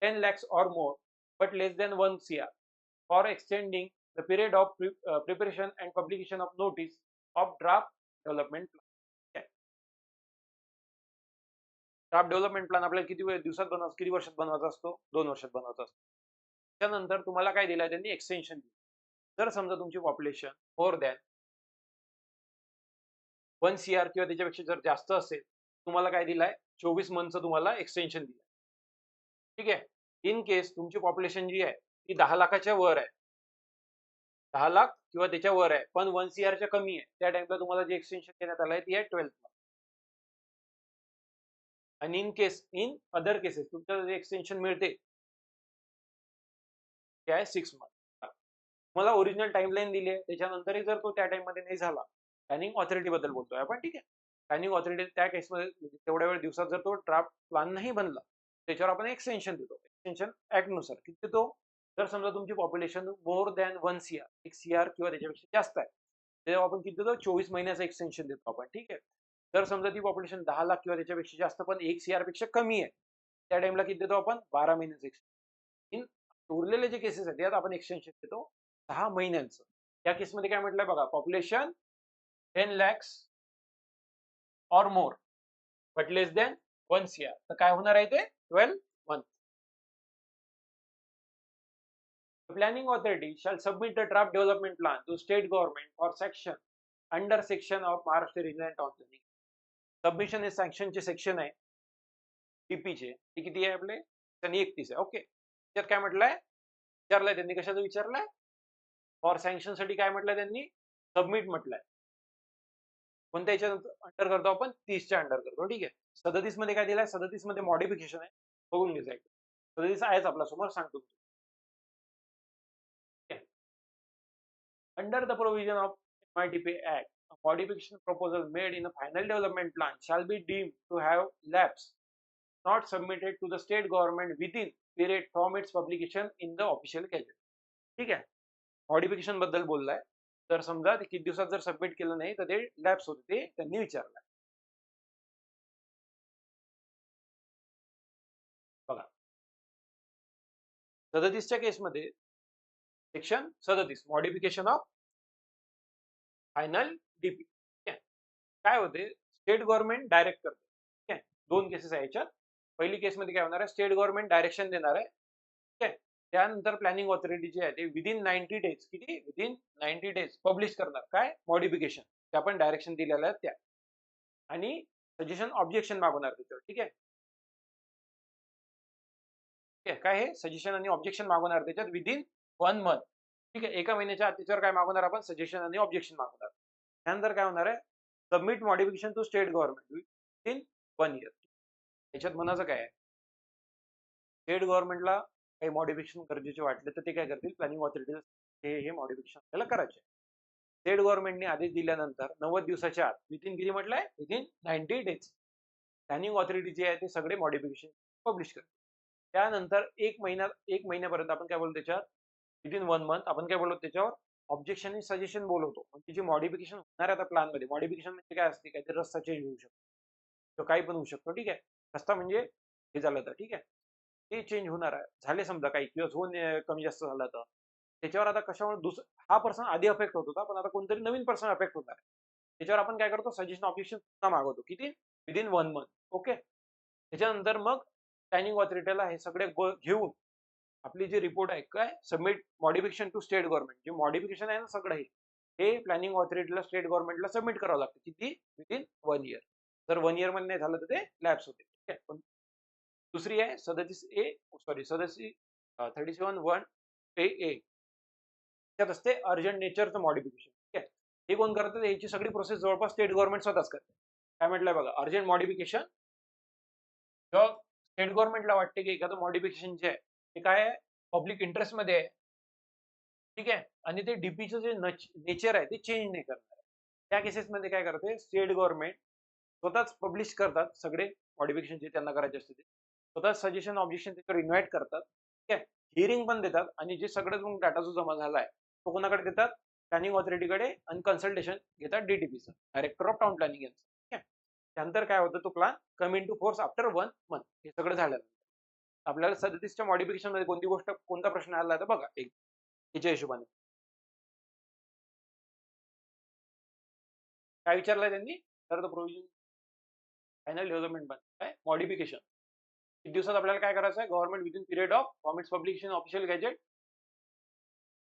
10 lakhs or more but less than 1 CR for extending the period of preparation and publication of notice of draft development plan. Draft development plan आपल्याला किती दिवसात बनवायचा, किती वर्षात बनवायचा असतो, 2 वर्षात बनवायचा असतो. त्यानंतर तुम्हाला काय दिलंय त्यांनी, एक्सटेन्शन दिली. जर समजा तुमची पॉप्युलेशन मोर दॅन 1 CR किंवा त्याच्यापेक्षा जर जास्त असेल, तुम्हाला काय दिलाय, 24 मंथचं तुम्हाला एक्सटेन्शन दिलंय. ठीक आहे, इन केस तुमची पॉप्युलेशन जी आहे ती 10 लाखाच्या वर आहे, 10 लाख किंवा त्याच्या वर आहे, पण 1 CRच्या कमी आहे, त्या टाइमला तुम्हाला जे एक्सटेन्शन देण्यात आलं आहे ती आहे 12 मंथ. आणि इन अदर केसेस तुमच्याला जे एक्सटेन्शन मिळते ते आहे 6 मंथ. मला ओरिजिनल टाइमलाईन दिली आहे, त्याच्यानंतरही जर तो त्या टाइम मध्ये नाही झाला, प्लॅनिंग ऑथॉरिटी बद्दल बोलतोय आपण. ठीक आहे, प्लॅनिंग ऑथॉरिटी त्या केसमध्ये तेवढ्या वेळ दिवसात जर तो ड्राफ्ट प्लॅन नाही बनला, त्याच्यावर आपण एक्सटेन्शन देतो. एक्सटेन्शन ऍक्ट नुसार किती देतो, जर समजा तुमची population more than 1 CR, 1 CR किंवा त्याच्यापेक्षा जास्त आहे, तेव्हा आपण किती देतो, 24 महिन्याचं एक्सटेन्शन देतो आपण. ठीक आहे, जर समजा ती पॉप्युलेशन 10 लाख किंवा त्याच्यापेक्षा जास्त पण 1 CR पेक्षा कमी आहे, त्या टाइमला किती देतो आपण, 12 महिन्याचं एक्सटेन्शन. उरलेले जे केसेस आहेत त्यात आपण एक्सटेन्शन देतो 6 महिन्यांचं. या केसमध्ये काय म्हटलंय बघा, population 10 lakhs or more but less than 1 CR, तर काय होणार आहे ते 12 month. The planning authority shall submit the draft development plan to state government for section under section of Maharashtra Regional Town Planning. Submission हे सँक्शनचे section आहे टीपीचे, ते किती आहे आपले, 31 आहे. ओके, त्यात काय म्हटलंय, विचारलंय त्यांनी, कशाचं विचारलंय, फॉर सँक्शन साठी काय म्हटलंय त्यांनी, सबमिट म्हटलंय. कोणत्या याच्या अंडर करतो आपण, 30च्या अंडर करतो. ठीक आहे, 37 मध्ये काय दिलंय, 37 मध्ये मॉडिफिकेशन आहे, बघून घ्यायचं. 37 आहेच आपल्या समोर, सांगतो. Under the provision of MITP Act, a modification proposal made in a final development plan shall be deemed to have lapsed, not submitted to the state government within period from its publication in the official gazette. ठीक आहे, modification बद्दल बोललाय, तर समजा ते किती दिवसात जर submit केलं नाही तर ते लॅप्स होते, ते त्यांनी विचारलंय. बघा 37च्या केसमध्ये section 37 modification of final DP. काय होते, स्टेट गव्हर्नमेंट डायरेक्ट करते. ठीक आहे, दोन केसेस आहे याच्यात. पहिली केसमध्ये काय होणार आहे, स्टेट गव्हर्नमेंट डायरेक्शन देणार आहे. ठीक आहे, त्यानंतर प्लॅनिंग ऑथॉरिटी जी आहे ते विदिन 90 डेज, किती, विदिन 90 डेज पब्लिश करणार काय, मॉडिफिकेशन, ते आपण डायरेक्शन दिलेल्या आहेत त्या, आणि सजेशन ऑब्जेक्शन मागवणार त्याच्यावर. ठीक आहे, ठीक आहे, काय हे सजेशन आणि ऑब्जेक्शन मागवणार त्याच्यात विदिन 1 मंथ. ठीक आहे, एका महिन्याच्या आत त्याच्यावर काय मागवणार आपण, सजेशन आणि ऑब्जेक्शन मागवणार. त्यानंतर काय होणार आहे, submit modification to state government within 1 year. याच्यात म्हणायचं काय आहे, स्टेट गव्हर्नमेंटला काही मॉडिफिकेशन गरजेचे वाटले तर ते काय करतील, प्लॅनिंग ऑथॉरिटी हे मॉडिफिकेशन आपल्याला करायचे. स्टेट गव्हर्नमेंटने आदेश दिल्यानंतर 90 दिवसाच्या आत, विदिन किती म्हटलंय, विदिन 90 डेज, प्लॅनिंग ऑथॉरिटी जे आहे ते सगळे मॉडिफिकेशन पब्लिश करते. त्यानंतर एक महिन्यापर्यंत आपण काय बोलतो त्याच्यात, विदिन 1 मंथ आपण काय बोलतो त्याच्यावर, ऑब्जेक्शन आणि सजेशन बोलवतो. म्हणजे जे मॉडिफिकेशन होणार आहे आता प्लॅन मध्ये, मॉडिफिकेशन म्हणजे काय असते, काहीतरी रस्ता चेंज होऊ शकतो, तो काही पण होऊ शकतो. ठीक आहे, रस्ता म्हणजे हे झालं तर, ठीक आहे, ते चेंज होणार आहे, झाले समजा काही किंवा झोन कमी जास्त झाला तर त्याच्यावर आता कशामुळे हा पर्सन आधी अफेक्ट होत होता, पण आता कोणतरी नवीन पर्सन अफेक्ट होणार आहे. त्याच्यावर आपण काय करतो, सजेशन ऑब्जेक्शन पुन्हा मागवतो. किती? Within 1 month. ओके. त्याच्यानंतर मग प्लॅनिंग ऑथॉरिटीला हे सगळे घेऊन आपली जी रिपोर्ट आहे काय submit modification to state government, जे मॉडिफिकेशन आहे ना सगळं हे प्लॅनिंग ऑथॉरिटीला स्टेट गव्हर्नमेंटला सबमिट करावं लागतं. किती? Within 1 year. जर 1 इयर मध्ये नाही झालं तर ते लॅप्स होते. ठीक आहे. पण दुसरी आहे 37A त्यात असते अर्जंट नेचरचं मॉडिफिकेशन. ठीक आहे. हे कोण करतात? याची सगळी प्रोसेस जवळपास स्टेट गव्हर्नमेंट स्वतःच करते. काय म्हटलंय बघा, अर्जंट मॉडिफिकेशन जेव्हा स्टेट गव्हर्नमेंटला वाटते की एखादं मॉडिफिकेशन जे आहे ते काय आहे, पब्लिक इंटरेस्ट मध्ये आहे. ठीक आहे. आणि ते डीपीचं जे नेचर आहे ते चेंज नाही करणार. त्या केसेसमध्ये काय करते, स्टेट गव्हर्नमेंट स्वतःच पब्लिश करतात सगळे मॉडिफिकेशन जे त्यांना करायचे असते ते. स्वतःच सजेशन ऑब्जेक्शन त्याच्यावर इन्व्हाइट करतात. ठीक आहे. हिअरिंग पण देतात आणि जे सगळं डाटा जो जमा झाला आहे तो कोणाकडे देतात? प्लॅनिंग ऑथॉरिटीकडे, आणि कन्सल्टेशन घेतात डीटीपीचं, डायरेक्टर ऑफ टाउन प्लॅनिंग यांचं. ठीक आहे. त्यानंतर काय होतं, तो plan come into force after 1 month. हे सगळं झालं. आपल्याला 37च्या मॉडिफिकेशन मध्ये कोणती गोष्ट, कोणता प्रश्न आला तर बघा एक याच्या हिशोबाने काय विचारलंय त्यांनी, तर प्रोव्हिजन फायनल डेव्हलपमेंट पण काय मॉडिफिकेशन किती दिवसात आपल्याला काय करायचं आहे, government within period of formats publication official gazette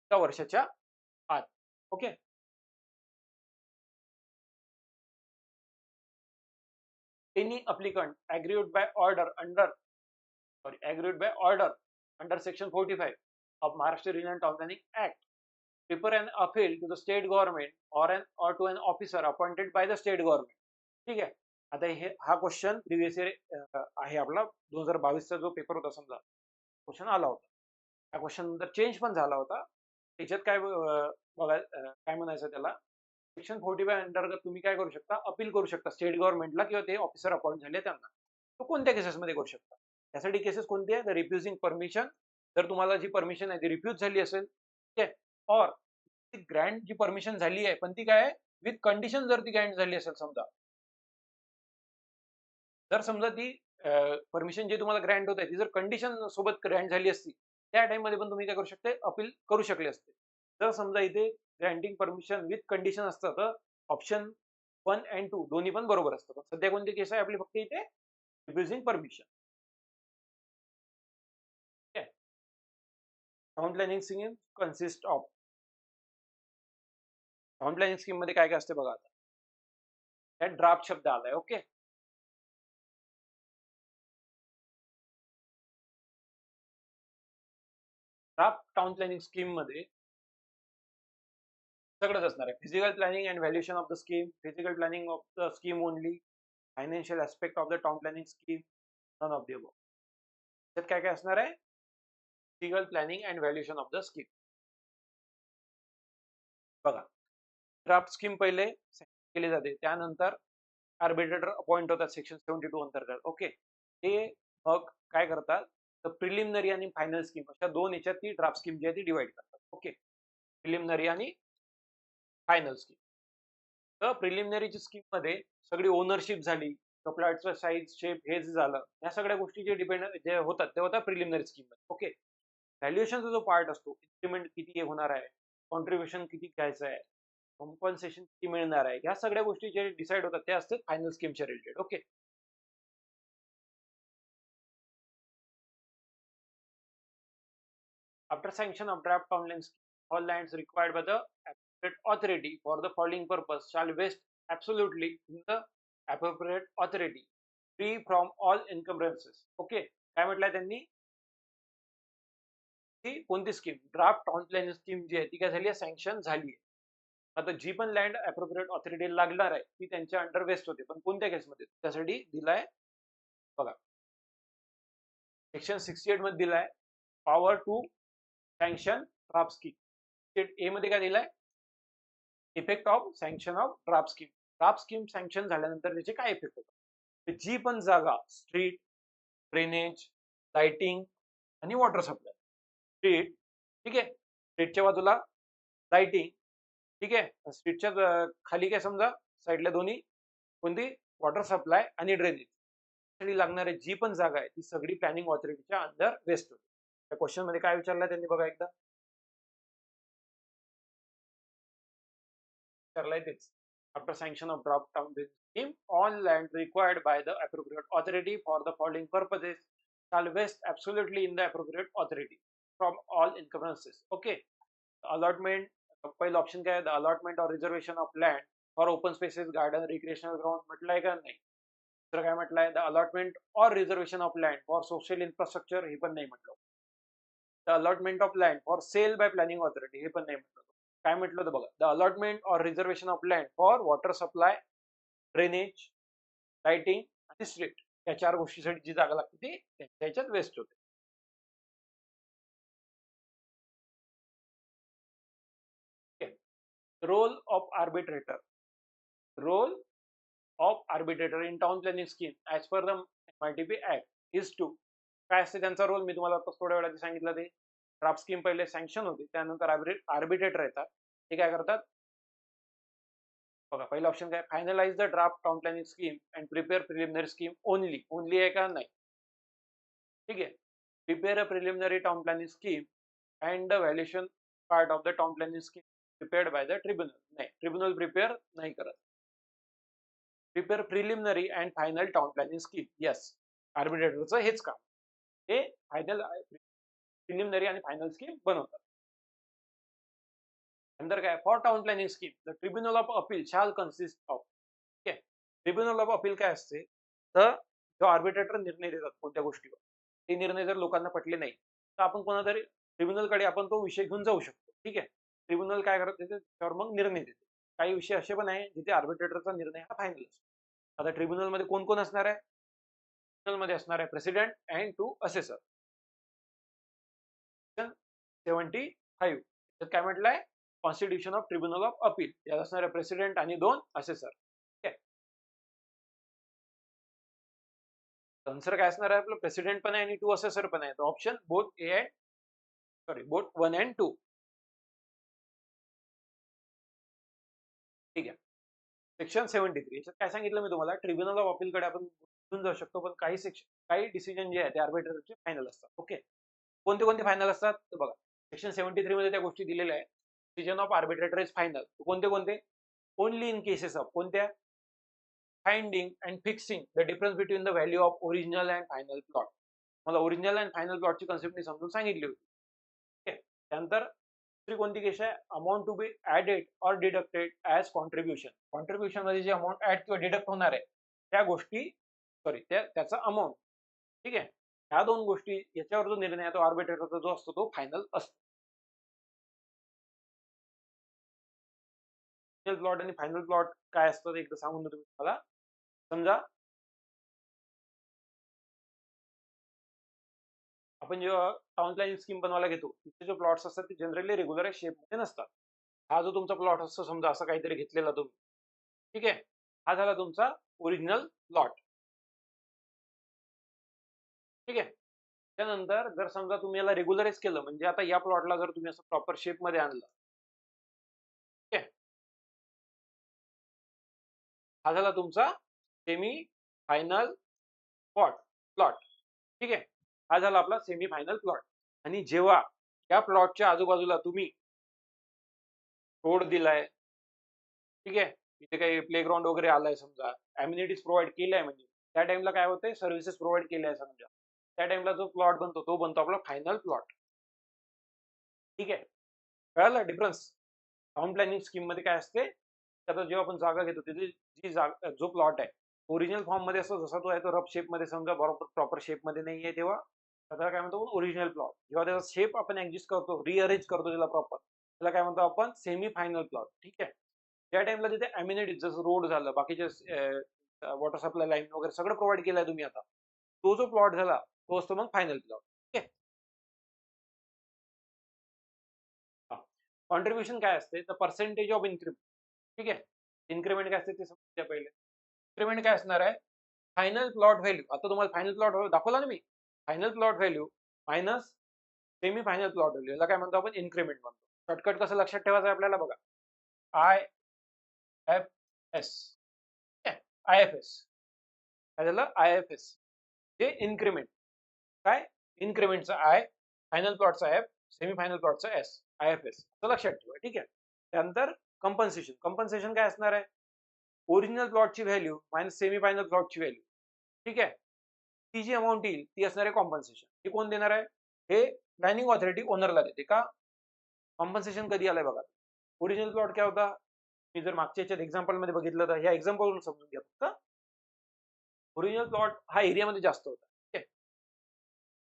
एका वर्षाच्या आत. Okay. Any applicant agreed by order under section 45 of Maharashtra Regional Town Planning Act prepare an appeal to the state government or to an officer appointed by the state government. ठीक आहे. आता हा question previous year आहे आपला 2022चा जो paper होता, समजा question आला होता. त्या क्वेश्चन नंतर चेंज पण झाला होता. त्याच्यात काय बघा, काय म्हणायचं त्याला, सेक्शन 45 अंतर्गत तुम्ही काय करू शकता, अपील करू शकता स्टेट गव्हर्नमेंटला किंवा ते ऑफिसर अपॉइंट झाले त्यांना. तो कोणत्या केसेसमध्ये करू शकता? त्यासाठी केसेस कोणती आहे, रिफ्युजिंग परमिशन, जर तुम्हाला जी परमिशन आहे ती रिफ्यूज झाली असेल. ठीक आहे. और ग्रँट जी परमिशन झाली आहे पण ती काय आहे, विथ कंडिशन जर ती ग्रँट झाली असेल, समजा ती परमिशन जे तुम्हाला ग्रँट होत आहे ती जर कंडिशन सोबत ग्रँट झाली असती, त्या टाइम मध्ये पण तुम्ही काय करू शकते, अपील करू शकले असते. जर समजा इथे ग्रँटिंग परमिशन विथ कंडिशन असतं तर ऑप्शन 1 and 2 दोन्ही पण बरोबर असतं. पण सध्या कोणती केस आहे आपली, फक्त इथे रिफ्युजिंग परमिशन. ठीक आहे. Town planning scheme consist of, town planning scheme मध्ये काय काय असते बघा. आता त्यात ड्राफ्ट शब्द आलाय. Okay. Draft town planning scheme मध्ये सगळंच असणार आहे. Physical planning and valuation of the scheme, physical planning of the scheme only, financial aspect of the town planning scheme, none of the above. त्यात काय काय असणार आहे, physical planning and valuation of the scheme. बघा, draft scheme पहिले केली जाते, त्यानंतर आर्बिट्रेटर अपॉइंट होतात सेक्शन 72 अंतर्गत. ओके. ते मग काय करतात, तर प्रिलिमिनरी आणि फायनल स्कीम अशा दोन याच्यात ती ड्राफ्ट स्कीम जी आहे ती डिवाइड करतात. ओके. प्रिलिमिनरी आणि फायनल स्कीम. तर प्रिलिमिनरीची स्कीम मध्ये सगळी ओनरशिप झाली, फ्लॅटचं साईज, शेप, हे जे झालं, या सगळ्या गोष्टी जे होतात ते होतात प्रिलिमिनरी स्कीम मध्ये. ओके. व्हॅल्युएशनचा जो पार्ट असतो, इन्क्रीमेंट किती होणार आहे, कॉन्ट्रीब्युशन किती घ्यायचं आहे, कॉम्पन्सेशन किती मिळणार आहे, या सगळ्या गोष्टी जे डिसाईड होतात ते असतात फायनल स्कीमच्या related. Okay. After sanction of draft town land scheme, all lands required by the appropriate authority for the following purpose shall vest absolutely in the appropriate authority, free from all encumbrances. Okay. काय म्हटलंय त्यांनी, की कोणती scheme, draft town planning scheme जी आहे ती काय झाली आहे, सँक्शन झाली आहे. आता जी पण लँड अप्रोप्रिएट ऑथॉरिटी लागणार आहे ती त्यांच्या अंडर वेस्ट होते, पण कोणत्या केसमध्ये, त्यासाठी दिलाय बघा, सेक्शन 68 मध्ये दिलाय power to sanction draft scheme. A मध्ये काय दिलाय, effect of sanction of draft scheme. Draft scheme sanction झाल्यानंतर त्याचे काय इफेक्ट होतात, जी पण जागा स्ट्रीट, ड्रेनेज, लाइटिंग आणि वॉटर सप्लाय, स्ट्रीट, ठीक आहे, स्ट्रीटच्या बाजूला लाइटिंग, ठीक आहे, स्ट्रीटच्या खाली काय समजा साईडला दोन्ही कोणती, वॉटर सप्लाय आणि ड्रेनेज साठी लागणारी जी पण जागा आहे ती सगळी प्लॅनिंग ऑथॉरिटीच्या अंडर वेस्ट होते. त्या क्वेश्चन मध्ये काय विचारलं त्यांनी बघा एकदा, विचारलंय तेच. After sanction of draft town planning scheme on land required by the appropriate authority for the following purposes shall vest absolutely in the appropriate authority from all encumbrances. Okay. Allotment, पहिलं option काय आहे? The allotment or reservation of land for open spaces garden recreational ground म्हटलंय का नाही. दुसरं काय म्हटलंय? The allotment or reservation of land for social infrastructure, हे पण नाही म्हटलं. The allotment of land for sale by planning authority, हे पण नाही म्हटलं. काय म्हटलं होतं बघा? The allotment or reservation of land for water supply, drainage, lighting आणि स्ट्रीट, या 4 गोष्टीसाठी जी जागा लागते ती त्यांच्या ह्याच्यात वेस्ट होते. Role of arbitrator. Role of arbitrator in town planning scheme as per the MITP act is to. काय असते त्यांचा रोल? मी तुम्हाला थोड्या वेळात सांगितलं. ते ड्राफ्ट स्कीम पहिले सँक्शन होती, त्यानंतर आर्बिट्रेटर येतात. ते काय करतात बघा? पहिला ऑप्शन काय? Finalise the draft town planning scheme and prepare preliminary scheme only. Only आहे का? नाही. ठीक आहे. Prepare a preliminary town planning scheme and the valuation part of the town planning scheme prepared by the tribunal. नाही, tribunal prepare नाही करत. Prepare preliminary and final town planning scheme. Yes, आर्बिट्रेटरचं हेच काम. ते फायनल, प्रिलिमिनरी आणि final scheme बनवतात. नंतर काय? For town planning scheme the tribunal of appeal shall consist of. ठीक आहे. ट्रिब्युनल ऑफ अपील काय असते? तर जो आर्बिट्रेटर निर्णय देतात कोणत्या गोष्टीवर, ते निर्णय जर लोकांना पटले नाही तर आपण कोणातरी ट्रिब्युनलकडे आपण तो विषय घेऊन जाऊ शकतो. ठीक आहे. ट्रिब्युनल काय करत त्याच्यावर मग निर्णय देते. काही विषय असे पण आहे जिथे आर्बिट्रेटरचा निर्णय हा फायनल असतो. आता ट्रिब्युनल मध्ये कोण कोण असणार आहे? ट्रिब्युनल मध्ये असणार आहे प्रेसिडेंट अँड 2 असेसर. 75 त्यात काय म्हटलंय? Constitution of tribunal of appeal. यात असणार आहे प्रेसिडेंट आणि 2 असेसर. ठीक आहे. आन्सर काय असणार आहे? आपलं प्रेसिडेंट पण आहे आणि 2 असेसर पण आहे. तर option both A and both 1 and 2. ठीक आहे. सेक्शन 73 याच्यात काय सांगितलं मी तुम्हाला? ट्रिब्युनल ऑफ अपील कडे आपण घेऊन जाऊ शकतो, पण काही डिसिजन जे आहे ते आर्बिट्रेटरचे फायनल असतात. ओके. कोणते कोणते फायनल असतात? तर बघा, सेक्शन 73 मध्ये त्या गोष्टी दिलेल्या आहेत. Decision of arbitrator is final. कोणते कोणते? ओनली इन केसेस ऑफ कोणत्या? Finding and fixing the difference between the value of original and final plot. मला ओरिजिनल अँड फायनल प्लॉटची कन्सेप्ट मी समजून सांगितली होती. ओके. त्यानंतर दुसरी कोणती केस आहे? Amount to be added or deducted as contribution. Contribution मध्ये जे अमाऊंट ऍड किंवा डिडक्ट होणार आहे त्या गोष्टी, त्याचा अमाऊंट. ठीक आहे. ह्या 2 गोष्टी याच्यावर जो निर्णय आहे तो आर्बिट्रेटरचा जो असतो तो फायनल असतो. प्लॉट आणि फायनल प्लॉट काय असतं एकदा सांगून देतो तुम्हाला. समजा आपण जेव्हा टाउन प्लॅनिंग स्कीम बनवायला घेतो तिथे जो प्लॉट्स असतात ते जनरली रेग्युलर शेप मध्ये नसतात. हा जो तुमचा प्लॉट असतो, समजा असं काहीतरी घेतलेला तुम्ही, ठीक आहे, हा झाला तुमचा ओरिजिनल प्लॉट. ठीक आहे. त्यानंतर जर समजा तुम्ही याला रेग्युलराइज केलं, म्हणजे आता या प्लॉटला जर तुम्ही असं प्रॉपर शेप मध्ये आणलं, ठीक आहे, हा झाला तुमचा सेमी फायनल प्लॉट. ठीक आहे. हा झाला आपला सेमी फायनल प्लॉट. आणि जेव्हा या प्लॉटच्या आजूबाजूला तुम्ही रोड दिलाय, ठीक आहे, इथे काही प्लेग्राऊंड वगैरे आलाय, समजा अम्युनिटीज प्रोव्हाइड केल्या आहे, म्हणजे त्या टाइमला काय होतंय? सर्व्हिसेस प्रोव्हाइड केल्या आहे समजा, त्या टाइमला जो प्लॉट बनतो तो बनतो आपला फायनल प्लॉट. ठीक आहे. कळलं डिफरन्स? टाउन प्लॅनिंग स्कीम मध्ये काय असते? आता जेव्हा आपण जागा घेतो तिथे जी जागा, जो प्लॉट आहे ओरिजिनल फॉर्म मध्ये असतो, जसा तो आहे तो रफ शेप मध्ये, समजा बरोबर प्रॉपर शेप मध्ये नाहीये, तेव्हा त्याला काय म्हणतो? Original plot. जेव्हा त्याचा शेप आपण ऍडजस्ट करतो, रिअरेंज करतो त्याला प्रॉपर, त्याला काय म्हणतो आपण? Semi final plot. ठीक आहे. त्या टाइमला तिथे अम्युनिटीज जसं रोड झालं, बाकीचे वॉटर सप्लाय लाईन वगैरे सगळं प्रोव्हाइड केलंय तुम्ही, आता तो जो प्लॉट झाला तो असतो मग फायनल प्लॉट. ठीक आहे. कॉन्ट्रीब्युशन काय असते? तर पर्सेंटेज ऑफ इन्क्रीमेंट. ठीक आहे. इन्क्रीमेंट काय असते ते समजूया पहिले. इन्क्रीमेंट काय असणार आहे? Final plot value. आता तुम्हाला फायनल प्लॉट व्हॅल्यू दाखवला ना मी. Final plot value minus semi final plot value, याला काय म्हणतो आपण? इन्क्रीमेंट म्हणतो. शॉर्टकट कसं लक्षात ठेवायचं आपल्याला बघा. IFS. IFS काय झालं? IFS जे इन्क्रीमेंट. काय? इन्क्रीमेंटचा आय, फायनल प्लॉटचा एफ, सेमी फायनल प्लॉटचा एस. IFS असं लक्षात ठेवा. ठीक आहे. त्यानंतर कंपन्सेशन. कंपन्सेशन काय असणार आहे? ओरिजिनल प्लॉटची व्हॅल्यू मायनस सेमी फायनल प्लॉटची व्हॅल्यू. ठीक आहे, ती जी अमाऊंट येईल ती असणार आहे कॉम्पन्सेशन. हे कोण देणार आहे? हे प्लॅनिंग ऑथॉरिटी ओनरला देते. का? कॉम्पन्सेशन कधी आलंय बघा. ओरिजिनल प्लॉट काय होता? मी जर मागच्या याच्यात एक्झाम्पल मध्ये बघितलं तर ह्या एक्झाम्पल समजून घ्या फक्त. ओरिजिनल प्लॉट हा एरियामध्ये जास्त होता. ठीक आहे,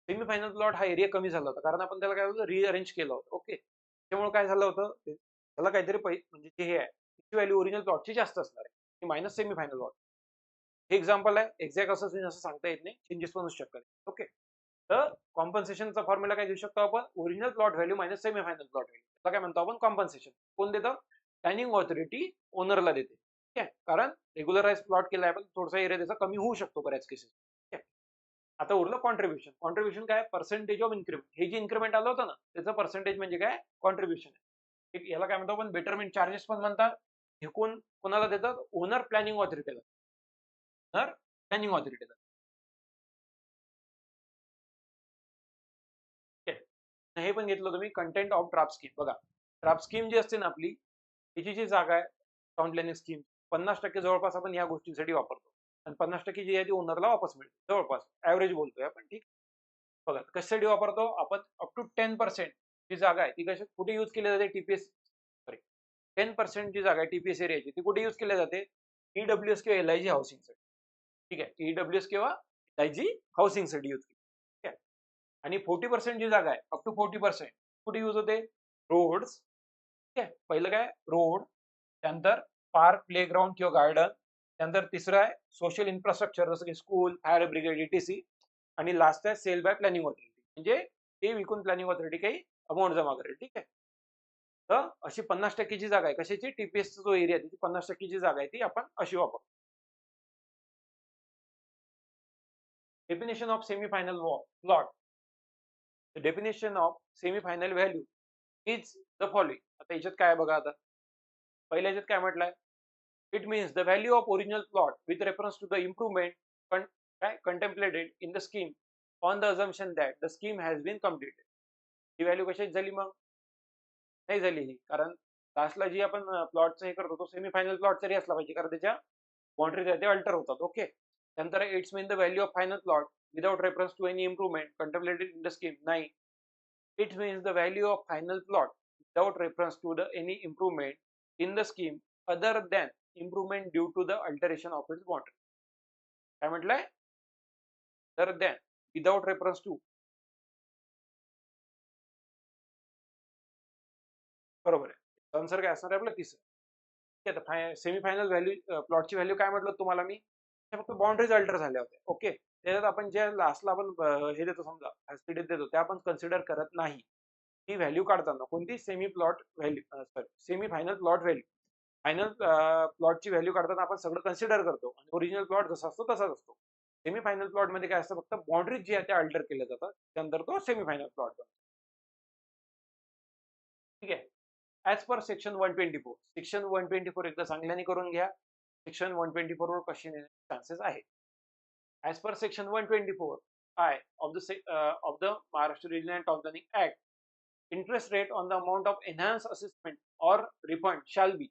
सेमी फायनल प्लॉट हा एरिया कमी झाला होता कारण आपण त्याला काय होतं रिअरेंज केलं होतं. ओके, त्यामुळे काय झालं होतं त्याला काहीतरी म्हणजे जे हे आहे त्याची व्हॅल्यू ओरिजिनल प्लॉटची जास्त असणार आहे, मायनस सेमी फायनल प्लॉट. हे एक्झाम्पल आहे, एक्झॅक्ट असं सांगता येत नाही, चेंजेस पण होऊ शकतात. ओके, तर कॉम्पन्सेशनचा फॉर्म्युला काय देऊ शकतो आपण? Original plot value minus semi final plot value. त्याला काय म्हणतो आपण? कॉम्पन्सेशन. कोण देतं? प्लॅनिंग ऑथॉरिटी ओनरला देते. ठीक आहे, कारण रेग्युलराइज प्लॉट केला आहे पण थोडासा एरिया त्याचा कमी होऊ शकतो बऱ्याच केसेस. ठीक आहे, आता उरलं कॉन्ट्रीब्युशन. कॉन्ट्रीब्युशन काय? Percentage of increment. हे जे इन्क्रीमेंट आलं होतं ना त्याचं पर्सेंटेज म्हणजे काय? कॉन्ट्रीब्युशन आहे. याला काय म्हणतो आपण? बेटरमेंट चार्जेस पण म्हणतात. हे कोणाला देतात? ओनर प्लॅनिंग ऑथॉरिटीला. ओनर प्लॅनिंग ऑथॉरिटीला. हे पण घेतलं तुम्ही कंटेंट ऑफ ड्राफ्ट स्कीम. बघा, ड्राफ्ट स्कीम जी असते ना आपली, त्याची जी जागा आहे अकाउंट प्लॅनिंग स्कीम 50% जवळपास आपण या गोष्टींसाठी वापरतो आणि 50% जी आहे ती ओनरला वापस मिळते जवळपास. ऍव्हरेज बोलतोय आपण. ठीक, बघा कशासाठी वापरतो आपण? अप टू 10% जी जागा आहे ती कशी कुठे युज केली जाते? टीपीएस, सॉरी, 10% जी जागा आहे टीपीएस एरियाची ती कुठे युज केली जाते? ईडब्ल्यूएस किंवा एलआयजी हाऊसिंगसाठी. ठीक आहे, ईडब्ल्यूएस किंवा एलआयजी हाऊसिंगसाठी युज केली. ठीक आहे, आणि 40% जी जागा आहे अप टू 40% कुठे युज होते? रोड्स. ठीक आहे, पहिलं काय? रोड, त्यानंतर पार्क, प्लेग्राऊंड किंवा गार्डन, त्यानंतर तिसरं आहे सोशल इन्फ्रास्ट्रक्चर जसं की स्कूल, फायर ब्रिगेड, ETC, आणि लास्ट आहे सेल बाय प्लॅनिंग ऑथॉरिटी, म्हणजे ते विकून प्लॅनिंग ऑथॉरिटी काही अमाऊंट जमा करेल. ठीक आहे, तर अशी 50% ची जागा आहे कशाची? टीपीएसचा जो एरिया आहे त्याची 50% ची जागा आहे ती आपण अशी वापरतो. Definition of semifinal plot. The definition of semi-final value is the following. आता याच्यात काय बघा, आता पहिल्या याच्यात काय म्हटलंय? It means the value of original plot with reference to the improvement काय contemplated in the scheme on the assumption that the scheme has been completed. ही व्हॅल्यू कशाची झाली? मग नाही झाली ही, कारण लास्टला जी आपण प्लॉटचं हे करतो तो सेमीफायनल प्लॉट तरी असला पाहिजे कारण त्याच्या बाउंड्रीज ते अल्टर होतात. ओके, त्यानंतर it's mean the value of final plot without reference to any improvement contemplated in the scheme. नाही, it means the value of final plot without reference to the any improvement in the scheme other than improvement due to the alteration of its boundary. काय म्हटलंय? other than, without reference to. बरोबर आहे, answer काय असणार आहे आपलं? तिसरं. ठीक आहे, सेमीफायनल व्हॅल्यू प्लॉटची व्हॅल्यू काय म्हटलं तुम्हाला मी? फक्त बाउंड्रीज अल्टर झाल्या होत्या. ओके, त्याच्यात आपण ज्या लास्टला आपण हे देतो समजा फॅसिलिटीज देतो त्या आपण कन्सिडर करत नाही. ही व्हॅल्यू काढताना कोणती? Semi plot value, sorry semi final plot value. Final प्लॉटची व्हॅल्यू काढताना आपण सगळं कन्सिडर करतो आणि ओरिजिनल प्लॉट जसा असतो तसाच असतो. सेमी फायनल प्लॉट मध्ये काय असतं? फक्त बाउंड्रीज जी आहे त्या अल्टर केल्या जातात, त्यानंतर तो सेमी फायनल प्लॉट बनतो. ठीक आहे, ऍज पर सेक्शन 124. सेक्शन 124 एकदा चांगल्याने करून घ्या. सेक्शन 124 वर क्वेश्चन येण्याचे चान्सेस आहेत. As per section 124 I of the Maharashtra Regional and Town Planning Act, interest rate on the amount of enhanced assessment or refund shall be.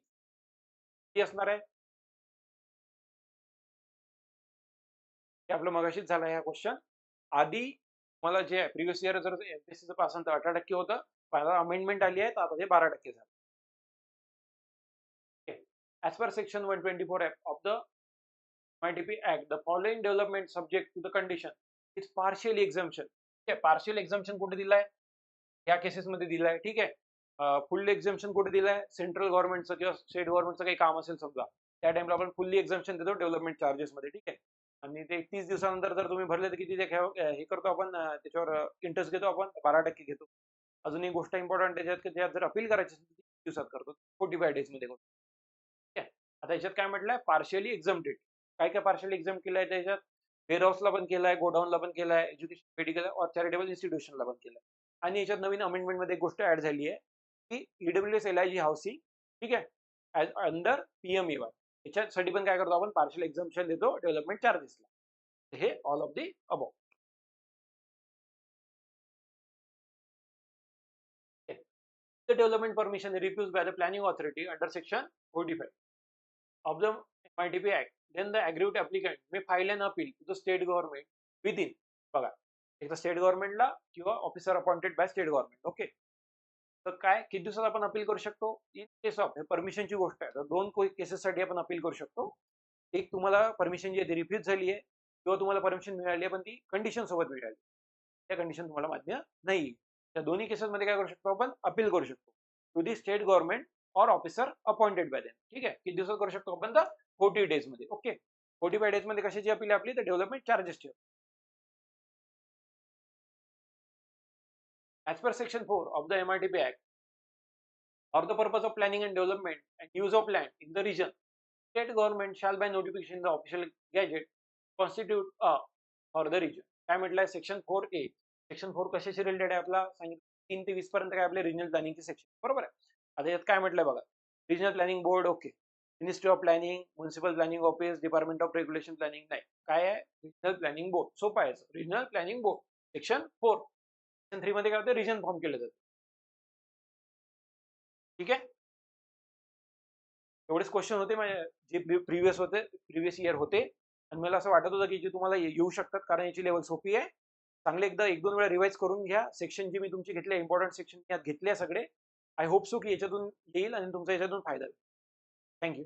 ती असणार आहे, हे आपलं मगाशीच झालं ह्या क्वेश्चन. आधी मला जे प्रिव्हियस इयर जर एमपीएससीचं पास तर 18% होतं, पहिला अमेंडमेंट आली आहे तर आता ते 12% झालं. As per section 124 of the MITP Act, the following development subject to the condition is partial exemption. ठीक आहे, पार्शियल एक्झम्पशन कुठे दिलाय? या केसेस मध्ये दिलाय. ठीक आहे, फुल एक्झम्पशन कुठे दिलाय? सेंट्रल गव्हर्नमेंटचं किंवा स्टेट गव्हर्नमेंटचं काही काम असेल समजा त्या टाइमला आपण फुल्ली एक्झम्पशन देतो डेव्हलपमेंट चार्जेस मध्ये. ठीक आहे, आणि ते 30 दिवसानंतर जर तुम्ही भरले तर किती हे करतो आपण? त्याच्यावर इंटरेस्ट घेतो आपण 12% घेतो. अजून एक गोष्ट इम्पॉर्टंट त्याच्यात की त्यात जर अपील करायची असेल तर दिवसात करतो, 45 डेज मध्ये करतो. ठीक आहे, आता याच्यात काय म्हटलंय? Partially exempted. काय काय पार्शियली एक्झम्प्ट केलंय त्याच्यात? वेअरहाऊसला पण केलाय, गोडाऊनला पण केलाय, एज्युकेशन, मेडिकल और चॅरिटेबल इन्स्टिट्यूशनला पण केलाय. आणि याच्यात नवीन अमेंडमेंट मध्ये एक गोष्ट ऍड झाली आहे की ईडब्ल्यूएस एलआयजी हाऊसिंग, ठीक आहे, अंडर PMAY, याच्यासाठी पण काय करतो आपण? पार्शियल एक्झम्पशन देतो डेव्हलपमेंट चार्जेसला. हे all of the above. the development permission is refused by the planning authority under section 45 of the MITP Act, then the aggrieved applicant may file an appeal to the state government within, बघा एकदा state गव्हर्नमेंटला किंवा officer appointed by state government. Okay, तर काय किती दिवसात आपण appeal करू शकतो? इन केस ऑफ परमिशनची गोष्ट आहे तर दोन केसेससाठी आपण अपील करू शकतो. एक, तुम्हाला परमिशन जी आहे ती रिफ्यूज झाली आहे किंवा तुम्हाला परमिशन मिळाली आहे पण ती कंडिशन सोबत मिळाली, त्या कंडिशन तुम्हाला मान्य नाही. त्या दोन्ही केसेसमध्ये काय करू शकतो? आपण अपील करू शकतो टू दी स्टेट गव्हर्नमेंट और ऑफिसर अपॉइंटेड बाय देम. ठीक आहे, किती दिवसात करू शकतो आपण? तर 40 days मध्ये. ओके, 45 days मध्ये कशाची अपील आपली? तर development चार्जेसची. As per section 4 of the MITP Act, for the purpose of planning and development and use of land in the region, state government shall by notification in the official gazette constitute a for the region. काय म्हटलंय? Section 4A. Section 4 कशाशी related आहे? आपला सांगितलं 3 ते 20 पर्यंत काय आपले रिजनल प्लॅनिंगचे सेक्शन, बरोबर आहे. आता यात काय म्हटलंय बघा, regional planning board. Okay, ministry of planning, municipal planning office, department of regulation planning नाही. काय आहे? Regional planning board. सोपं आहे, regional planning board. Section 4. Section 3 मध्ये काय होतं? रिजन फॉर्म केलं जातं. ठीक आहे, एवढेच क्वेश्चन होते माझे जे प्रिव्हियस इयर होते आणि मला असं वाटत होतं की जे तुम्हाला येऊ शकतात कारण याची लेवल सोपी आहे. चांगले एकदा 1-2 वेळा रिवाइज करून घ्या. सेक्शन जे मी तुमचे घेतले इम्पॉर्टंट सेक्शन यात घेतले सगळे. आय होप सो की याच्यातून येईल आणि तुमचा याच्यातून फायदा होईल. थँक्यू.